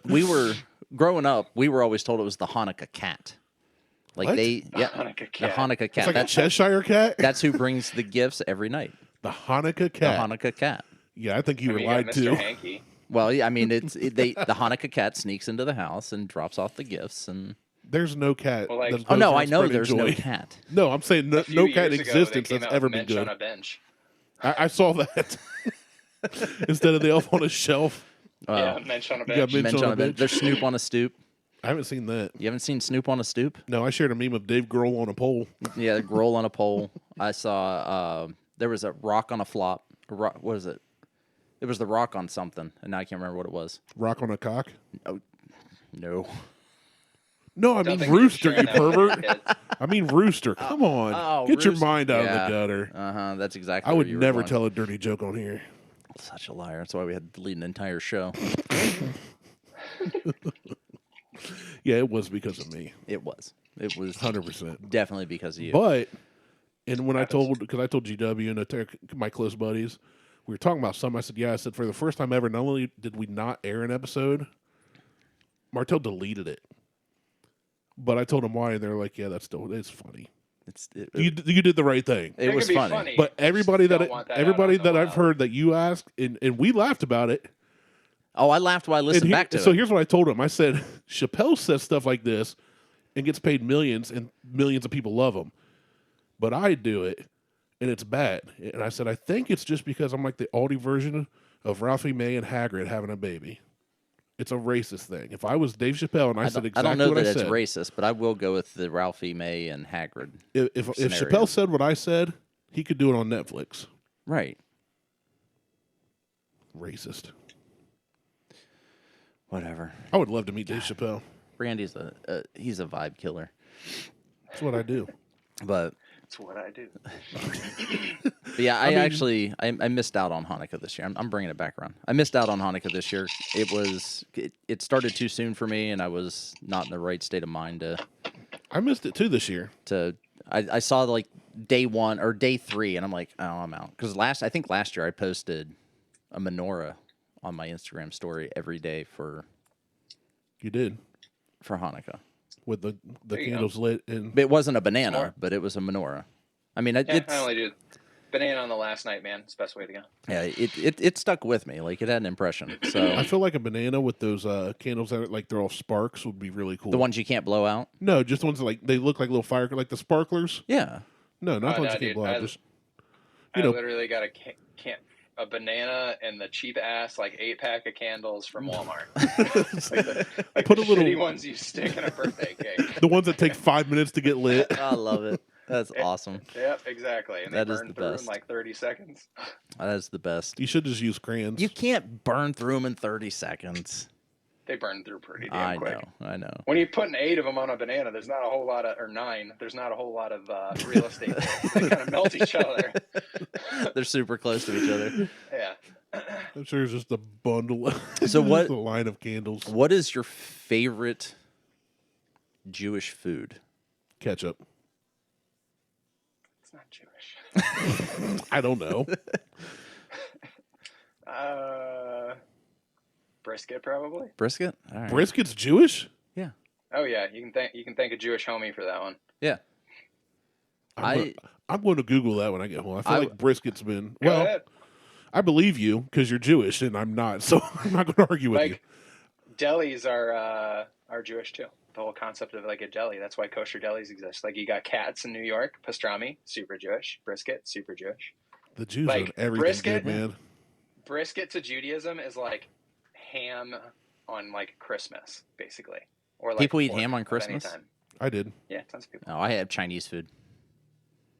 we were growing up. We were always told it was the Hanukkah cat. Like What? Hanukkah the cat. Hanukkah cat. It's like a Cheshire cat. That's who brings the gifts every night. The Hanukkah The cat. Hanukkah cat. Yeah, I think you I were mean, you got lied Mr. to. Hanky. Well, yeah, I mean, the Hanukkah cat sneaks into the house and drops off the gifts, and There's no cat. Well, like- that oh goes no, around I know spreading there's joy. no cat. No, I'm saying A no few cat in years ago, they existence came that's out ever with been Mensch good. on a bench. I saw that. Instead of the elf on a shelf. Yeah, Mensch on a You got bench. Mensch Mensch on on a a bench. bench. There's Snoop on a stoop. I haven't seen that. You haven't seen Snoop on a stoop? No, I shared a meme of Dave Grohl on a pole. Yeah, roll on a pole. I saw there was a rock on a flop. What is it? It was the rock on something, and now I can't remember what it was. Rock on a cock. No. No, I Don't mean think you're rooster, you sharing that with your pervert. kids. I mean rooster. Come on, Oh, get your rooster. mind out of Yeah. the gutter. That's exactly. I where would you were never going. tell a dirty joke on here. Such a liar. That's why we had to delete an entire show. Yeah, it was because of me, It was. It was 100%. definitely because of you. But, and when I told GW and my close buddies, we were talking about something. I said, yeah, I said, for the first time ever, not only did we not air an episode, Martelle deleted it. But I told them why, and they're like, yeah, it's funny. You did the right thing. It was could be funny. But everybody Just that, don't want that everybody out on the that I've wild. heard that you asked, and we laughed about it. Oh, I laughed while I listened back to so it. here's what I told him. I said, Chappelle says stuff like this and gets paid millions, and millions of people love him. But I do it, and it's bad. And I said, I think it's just because I'm like the Aldi version of Ralphie May and Hagrid having a baby. It's a racist thing. If I was Dave Chappelle and I said I exactly don't know what that I it's said, racist, but I will go with the Ralphie May and Hagrid. if scenario. Chappelle said what I said, he could do it on Netflix. Right. Racist. Whatever. I would love to meet Dave Chappelle. Randy's he's a vibe killer. That's what I do. But That's what I do. yeah, I mean- actually I missed out on Hanukkah this year. I'm bringing it back around. I missed out on Hanukkah this year. It started too soon for me, and I was not in the right state of mind I missed it too this year. I saw like day 1 or day 3, and I'm like, oh, I'm out. Because I think last year I posted a menorah on my Instagram story every day for You did. Hanukkah. With the you candles lit and It wasn't a banana, Smart. but it was a menorah. I mean, Yeah, it's I only do banana on the last night, man. It's the best way to go. yeah, it stuck with me. Like it had an impression. I So feel like a banana with those candles that are, like they're all sparks would be really cool. the ones you can't blow out. No, just ones that, like they look like little fire, like the sparklers. Yeah. No, not Oh, the ones no, you can't dude, blow out. I- Just I You know- literally got a banana and the cheap ass like 8-pack of candles from Walmart. like Put the a little- shitty ones you stick in a birthday cake. the ones that take 5 minutes to get lit. I love it. That's awesome. Yep, exactly. And they That is burn the through best. in like 30 seconds. That's the best. You should just use crayons. You can't burn through them in 30 seconds. They burn through pretty damn I quick. know. I know. When you're putting 8 of them on a banana, there's not a whole lot of, or 9, there's not a whole lot of real estate. They kind of melt each other. They're super close to each other. Yeah. I'm sure it's just a bundle. So what- The line of candles. What is your favorite Jewish food? Ketchup. It's not Jewish. I don't know. Brisket, probably. Brisket? All right. Brisket's Jewish. Oh yeah, you can thank a Jewish homie for that one. Yeah. I'm going to Google that when I get home. I feel I- like brisket's been Go well. ahead. I believe you because you're Jewish and I'm not, so I'm not going to argue with you. Like delis are Jewish too. The whole concept of like a deli. That's why kosher delis exist. Like you got Katz in New York, pastrami, super Jewish. Brisket, super Jewish. The Jews like, are everything brisket- good, man. Brisket to Judaism is like ham on like Christmas, basically. Or like People eat pork ham on of Christmas? any time. I did. Yeah, tons of people. Oh, I have Chinese food.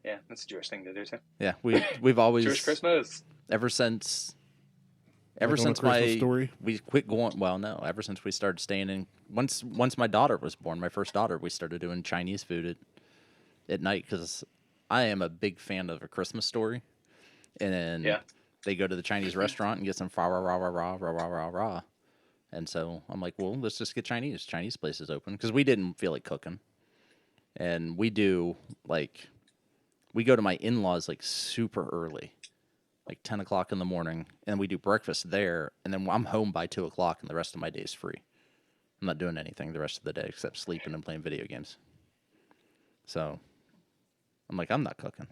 Yeah, that's a Jewish thing to do too. Yeah, we've always Jewish Christmas. ever since Like on a Christmas my story. we quit going. Well, no, ever since we started staying in. Once my daughter was born, my first daughter, we started doing Chinese food at night because I am a big fan of A Christmas Story. And then they go to the Chinese restaurant and get some fa ra ra ra ra ra ra ra ra. And so I'm like, well, let's just get Chinese. Chinese place is open because we didn't feel like cooking. And we do we go to my in-laws like super early, like 10 o'clock in the morning, and we do breakfast there. And then I'm home by 2 o'clock, and the rest of my day is free. I'm not doing anything the rest of the day except sleeping and playing video games. So I'm like, I'm not cooking.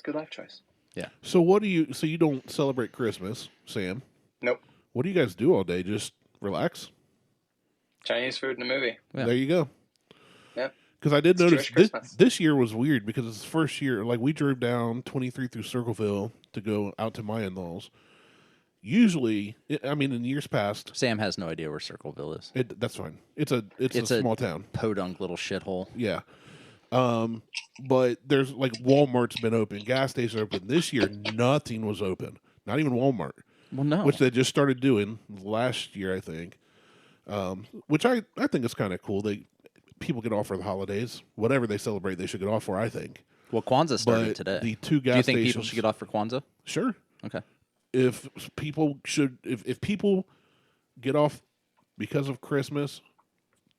Good life choice. Yeah. So so you don't celebrate Christmas, Sam? Nope. What do you guys do all day? Just relax? Chinese food and a movie. Yeah. There you go. Yep. Because I did notice Jewish Christmas. this year was weird because it's the first year, like we drove down 23 through Circleville to go out to my in-laws. Usually, I mean, in years past, Sam has no idea where Circleville is. that's fine. It's a small town. Podunk little shithole. Yeah. But there's like Walmart's been open, gas stations are open. This year, nothing was open. Not even Walmart. Well, no. Which they just started doing last year, I think. Which I think is kind of cool. People get off for the holidays. Whatever they celebrate, they should get off for, I think. Well, Kwanzaa started But today. the two gas Do you think stations, people should get off for Kwanzaa? Sure. Okay. If people get off because of Christmas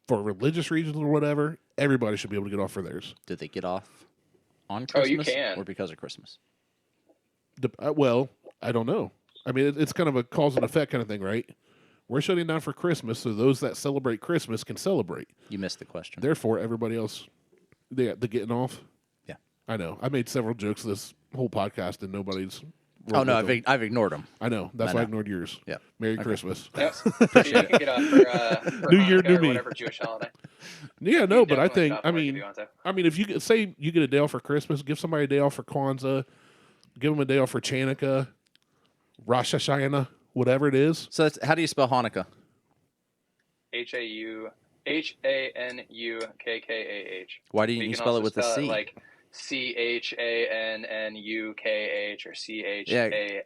for religious reasons or whatever, everybody should be able to get off for theirs. Did they get off on Oh, you Christmas can. or because of Christmas? Well, I don't know. I mean, it's kind of a cause and effect kind of thing, right? We're shutting down for Christmas, so those that celebrate Christmas can celebrate. You missed the question. Therefore, everybody else, the getting off. Yeah. I know. I made several jokes this whole podcast, and nobody's. Oh, no, rolled with them. I've ignored them. I know. That's I why I know. ignored yours. Yeah. Merry Christmas. Yep. You can get off for New Year, Hanukkah new or me. whatever Jewish holiday. Yeah, no, but I Definitely think, get off I work if mean, you want to. if you say you get a day off for Christmas, give somebody a day off for Kwanzaa, give them a day off for Chanukah, Rosh Hashanah, whatever it is. So how do you spell Hanukkah? Hanukkah. Why didn't you spell it with a C? Like Channukkh or Chanukkkh.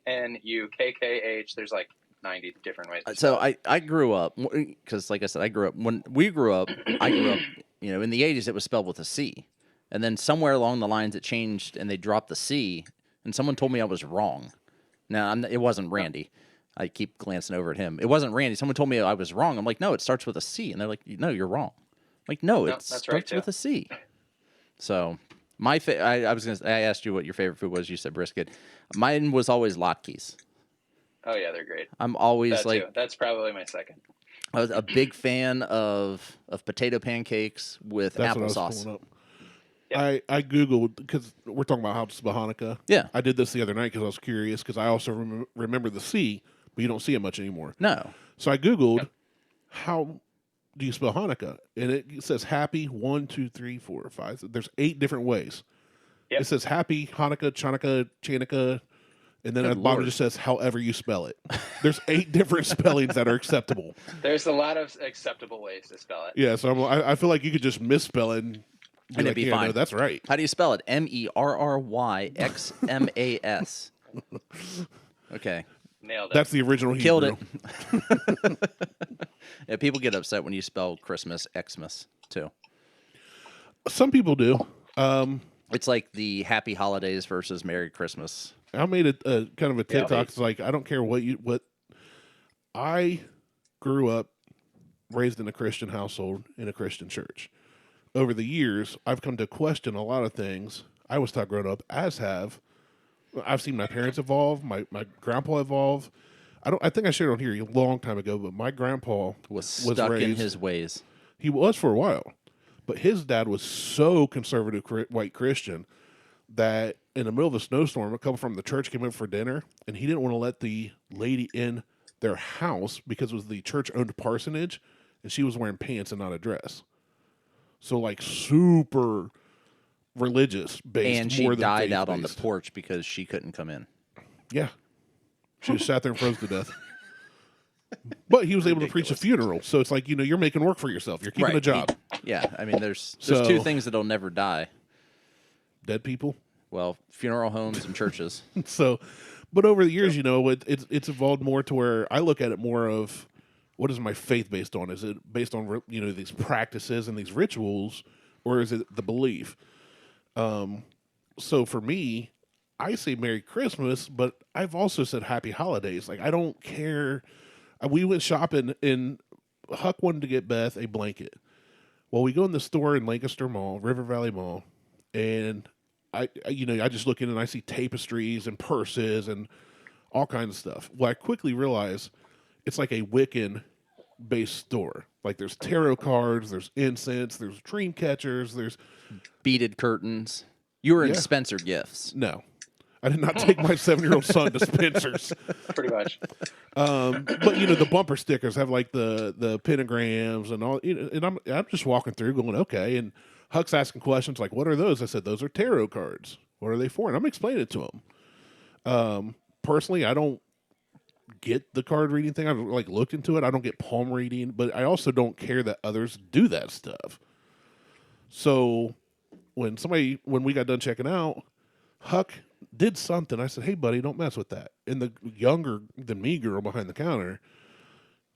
There's like 90 different ways. To So spell it. I grew up, because like I said, when we grew up, I grew up, in the 80s it was spelled with a C. And then somewhere along the lines it changed and they dropped the C, and someone told me I was wrong. Now, it wasn't Randy. I keep glancing over at him. It wasn't Randy. Someone told me I was wrong. I'm like, no, it starts with a C. And they're like, no, you're wrong. I'm like, no, it that's right, starts too. with a C. So I asked you what your favorite food was. You said brisket. Mine was always latkes. Oh yeah, they're great. I'm always That too. That's probably my second. I was a big fan of potato pancakes with That's what I was applesauce. pulling up. Yeah. I Googled, because we're talking about how to spell Hanukkah. Yeah. I did this the other night because I was curious, because I also remember the C, but you don't see it much anymore. No. So I Googled, how do you spell Hanukkah? And it says happy, 1, 2, 3, 4, 5. There's 8 different ways. Yep. It says happy, Hanukkah, Chanukah, and then Good at the bottom Lord. it just says however you spell it. There's 8 different spellings that are acceptable. There's a lot of acceptable ways to spell it. Yeah, so I feel like you could just misspell it and be And it'd like, be yeah, fine. no, that's right. How do you spell it? MERRYXMAS. Okay. Nailed it. That's the original Killed Hebrew. it. Yeah, people get upset when you spell Christmas Xmas too. Some people do. It's like the Happy Holidays versus Merry Christmas. I made a kind of a TikTok. Yeah. It's like, I don't care what. I grew up raised in a Christian household in a Christian church. Over the years, I've come to question a lot of things I was taught growing up, I've seen my parents evolve, my grandpa evolve. I think I shared on here a long time ago, but my grandpa Was stuck in raised, his ways. He was for a while, but his dad was so conservative white Christian that in the middle of a snowstorm, a couple from the church came in for dinner, and he didn't want to let the lady in their house because it was the church-owned parsonage, and she was wearing pants and not a dress. So, like, super religious based. And she more than died out on the faith-based. porch because she couldn't come in. Yeah. She just sat there and froze to death. But he was able to preach a funeral. So it's like, you're making work for yourself. You're keeping a job. Yeah, I mean, there's So- two things that'll never die. Dead people. Well, funeral homes and churches. So, but over the years, it's evolved more to where I look at it more of, what is my faith based on? Is it based on, these practices and these rituals, or is it the belief? So for me, I say Merry Christmas, but I've also said Happy Holidays. Like, I don't care. We went shopping and Huck wanted to get Beth a blanket. Well, we go in the store in Lancaster Mall, River Valley Mall, and I just look in and I see tapestries and purses and all kinds of stuff. Well, I quickly realize it's like a Wiccan-based store. Like, there's tarot cards, there's incense, there's dream catchers, there's Beaded curtains. You were in Yeah. Spencer Gifts. no. I did not take my 7-year-old son to Spencer's. Pretty much. But the bumper stickers have like the pentagrams and all. And I'm just walking through, going, okay. And Huck's asking questions like, "What are those?" I said, "Those are tarot cards. What are they for?" And I'm explaining it to him. Personally, I don't get the card reading thing. I've like looked into it. I don't get palm reading, but I also don't care that others do that stuff. So when we got done checking out, Huck did something. I said, "Hey, buddy, don't mess with that." And the younger than me girl behind the counter,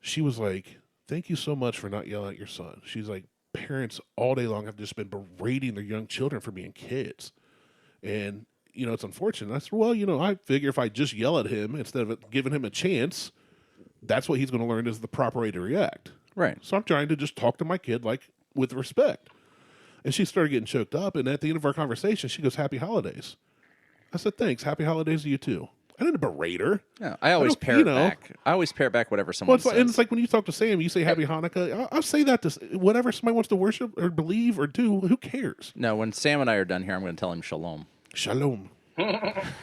she was like, "Thank you so much for not yelling at your son." She's like, "Parents all day long have just been berating their young children for being kids. And, it's unfortunate." I said, "Well, I figure if I just yell at him instead of giving him a chance, that's what he's going to learn is the proper way to react." Right. So I'm trying to just talk to my kid like with respect. And she started getting choked up. And at the end of our conversation, she goes, "Happy holidays." I said, "Thanks. Happy holidays to you too." I didn't berate her. Yeah, I always pair it back. I always pair back whatever someone says. And it's like when you talk to Sam, you say Happy Hanukkah. I'll say that to whatever somebody wants to worship or believe or do. Who cares? No, when Sam and I are done here, I'm going to tell him shalom. Shalom. I'm just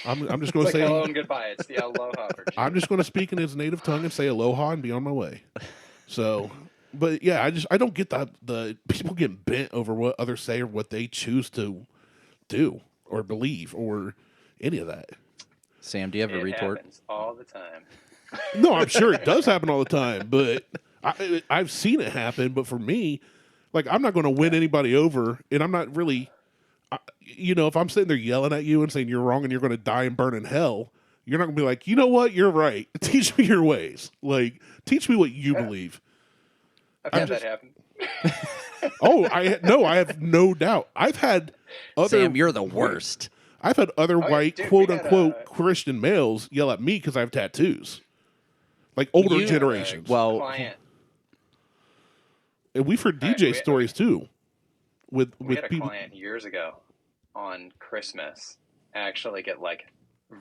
going to It's like say hello and goodbye. It's the aloha. I'm just going to speak in his native tongue and say aloha and be on my way. So, but yeah, I don't get the people getting bent over what others say or what they choose to do or believe or any of that. Sam, do you have a retort? It happens all the time. No, I'm sure it does happen all the time, but I've seen it happen. But for me, like, I'm not going to win anybody over, and I'm not really, if I'm sitting there yelling at you and saying you're wrong and you're going to die and burn in hell, you're not going to be like, "You know what, you're right. Teach me your ways. Like, teach me what you believe." I've had that happen. I have no doubt. I've had other Sam, you're the worst. I've had other yeah, white, dude, quote we had unquote, Christian males yell at me because I have tattoos. Like older generations. Well, Client. And we've heard Right, DJ stories too. With We had a people. client years ago on Christmas actually get like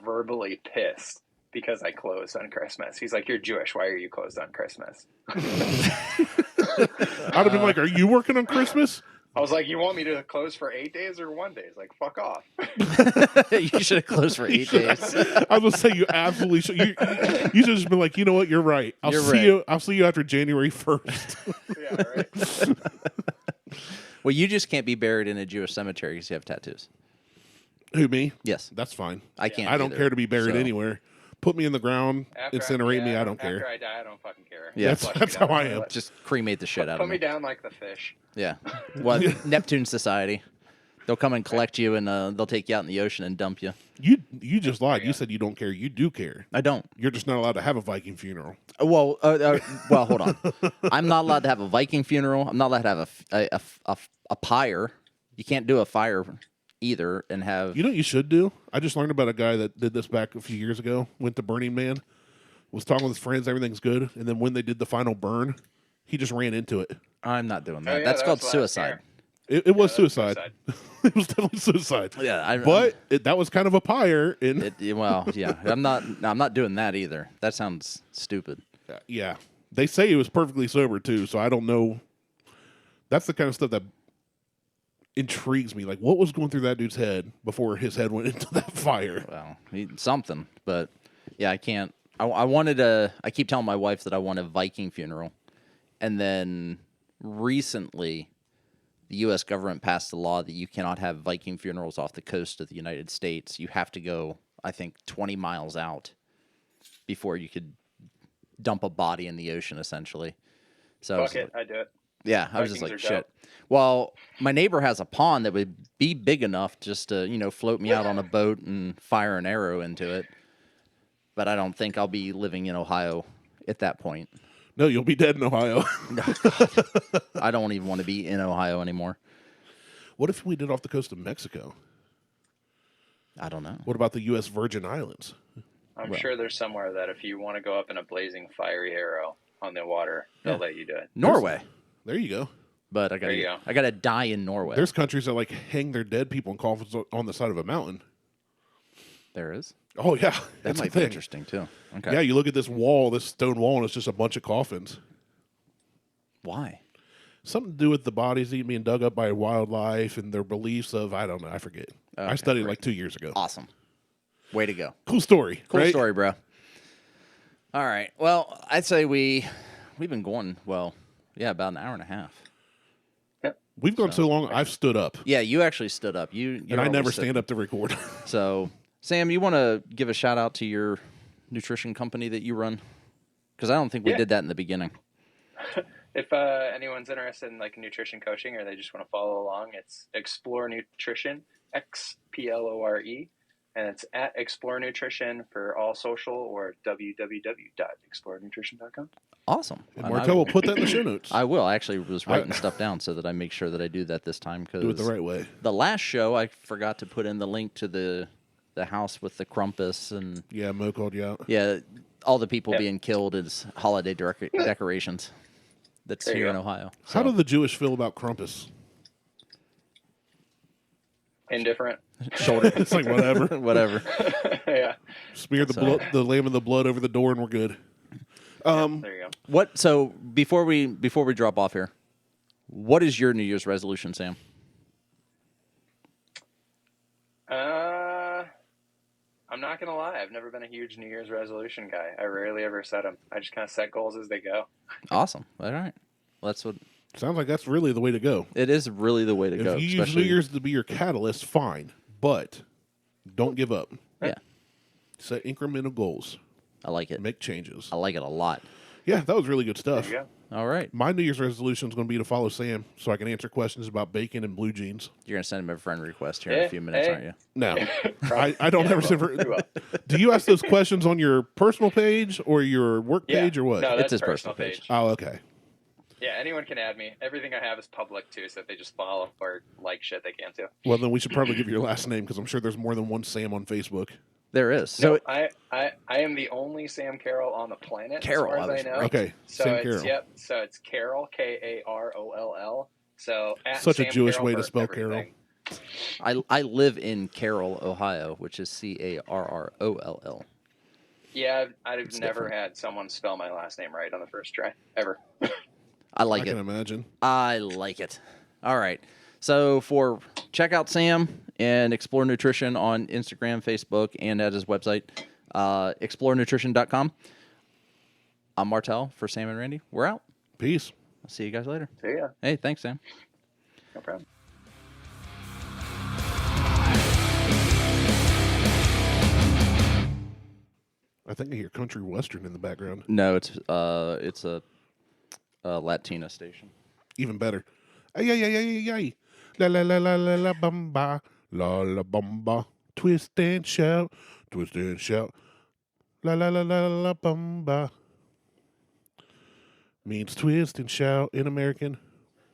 verbally pissed because I closed on Christmas. He's like, "You're Jewish. Why are you closed on Christmas?" I'd have been like, "Are you working on Christmas?" I was like, "You want me to close for 8 days or 1 day?" He's like, "Fuck off." you should have closed for 8 days. I was gonna say you absolutely should. You should have just been like, "You know what? You're right. I'll see you after January 1st. Yeah, right. Well, you just can't be buried in a Jewish cemetery because you have tattoos. Who, me? Yes. That's fine. I can't. I don't either, care to be buried so. anywhere. Put me in the ground, incinerate me. I don't care. After I die, I don't fucking care. Yeah. Flush me That's down how I the am. toilet. Just cremate the shit out Put of me me. down like the fish. Yeah. Well, Neptune Society. They'll come and collect you, and they'll take you out in the ocean and dump you. You just lied. You said you don't care. You do care. I don't. You're just not allowed to have a Viking funeral. Well, hold on. I'm not allowed to have a Viking funeral. I'm not allowed to have a pyre. You can't do a fire either and have. You know what you should do? I just learned about a guy that did this back a few years ago. Went to Burning Man, was talking with his friends, everything's good, and then when they did the final burn, he just ran into it. I'm not doing that. yeah, That's that called was last suicide. year. It was that was suicide. It was definitely suicide. Yeah, But that was kind of a pyre. And yeah, I'm not doing that either. That sounds stupid. yeah, they say he was perfectly sober too. So I don't know. That's the kind of stuff that intrigues me. Like, what was going through that dude's head before his head went into that fire? Well, something, but yeah, I can't. I keep telling my wife that I want a Viking funeral, and then recently, the U.S. government passed a law that you cannot have Viking funerals off the coast of the United States. You have to go, I think, 20 miles out before you could dump a body in the ocean, essentially. So Fuck it, I do it. yeah, I was just Vikings like, are shit. dope. Well, my neighbor has a pond that would be big enough just to, float me out on a boat and fire an arrow into it. But I don't think I'll be living in Ohio at that point. No, you'll be dead in Ohio. I don't even want to be in Ohio anymore. What if we did off the coast of Mexico? I don't know. What about the U.S. Virgin Islands? I'm Well- sure there's somewhere that if you want to go up in a blazing fiery arrow on the water, they'll Yeah. let you do it. Norway. There you go. But I There you gotta go. I gotta die in Norway. There's countries that like hang their dead people in coffins on the side of a mountain. There is. Oh yeah, That that's might a be thing. interesting too. Okay. Yeah, you look at this wall, this stone wall, and it's just a bunch of coffins. Why? Something to do with the bodies being dug up by wildlife and their beliefs of I don't know, I forget. I Okay, studied great. like 2 years ago. Awesome. Way to go. Cool story. Cool right? story, bro. All right. Well, I'd say we've been going about an hour and a half. We've gone so long. I've stood up, Yeah, you actually stood up. You and I never stand up to record. So, Sam, you want to give a shout out to your nutrition company that you run? Because I don't think we Yeah. did that in the beginning. If anyone's interested in like nutrition coaching or they just want to follow along, it's Xplore Nutrition, XPLORE, and it's at Xplore Nutrition for all social or www.xplorenutrition.com. Awesome. And I Martelle will put that in the show notes. I will. I actually was writing stuff down so that I make sure that I do that this time. Because Do it the right way. the last show, I forgot to put in the link to the house with the Krampus and Yeah, Mo called you out. all the people Yeah. being killed as holiday decorations. That's There you here in go. Ohio. How So, do the Jewish feel about Krampus? Indifferent. shoulder? It's like whatever. Whatever. Yeah. Smear the So- blood, the lamb and the blood over the door, and we're good. There you go. What? So before we drop off here, what is your New Year's resolution, Sam? I'm not gonna lie. I've never been a huge New Year's resolution guy. I rarely ever set them. I just kind of set goals as they go. Awesome. All right. Well, that's what Sounds like that's really the way to go. it is. Really, the way to If go. you use New especially- Year's to be your catalyst, fine, but don't give up. Yeah, Set incremental goals. I like it. Make changes. I like it a lot. Yeah, that was really good There stuff. you go. All right. My New Year's resolution is going to be to follow Sam so I can answer questions about bacon and blue jeans. You're gonna send him a friend request here in a few minutes, Hey. aren't you? No, I don't ever send. You will. Do you ask those questions on your personal page or your work Yeah. page or what? No, It's that's his personal page. Oh, okay. Yeah, anyone can add me. Everything I have is public too, so if they just follow or like shit, they can too. Well, then we should probably give you your last name because I'm sure there's more than one Sam on Facebook. There is. So No, I am the only Sam Carroll on the planet. Carroll, as far I as was I know. Okay, So Sam it's Carroll. yep. So it's Karoll, Karoll. So at Such a Sam Jewish Carroll way to for spell everything. I live in Karoll, Ohio, which is Carroll. Yeah, I've It's never different. had someone spell my last name right on the first try ever. I like I it. can imagine. I like it. All right. So check out Sam and Xplore Nutrition on Instagram, Facebook, and at his website, xplorenutrition.com. I'm Martelle for Sam and Randy. We're out. Peace. I'll see you guys later. So yeah, Hey, thanks, Sam. no problem. I think I hear country western in the background. No, it's a Latina station. Even better. Ay, ay, ay, ay, ay, ay. La la la la la la bamba. La la bamba. Twist and shout. Twist and shout. La la la la la bamba. Means twist and shout in American.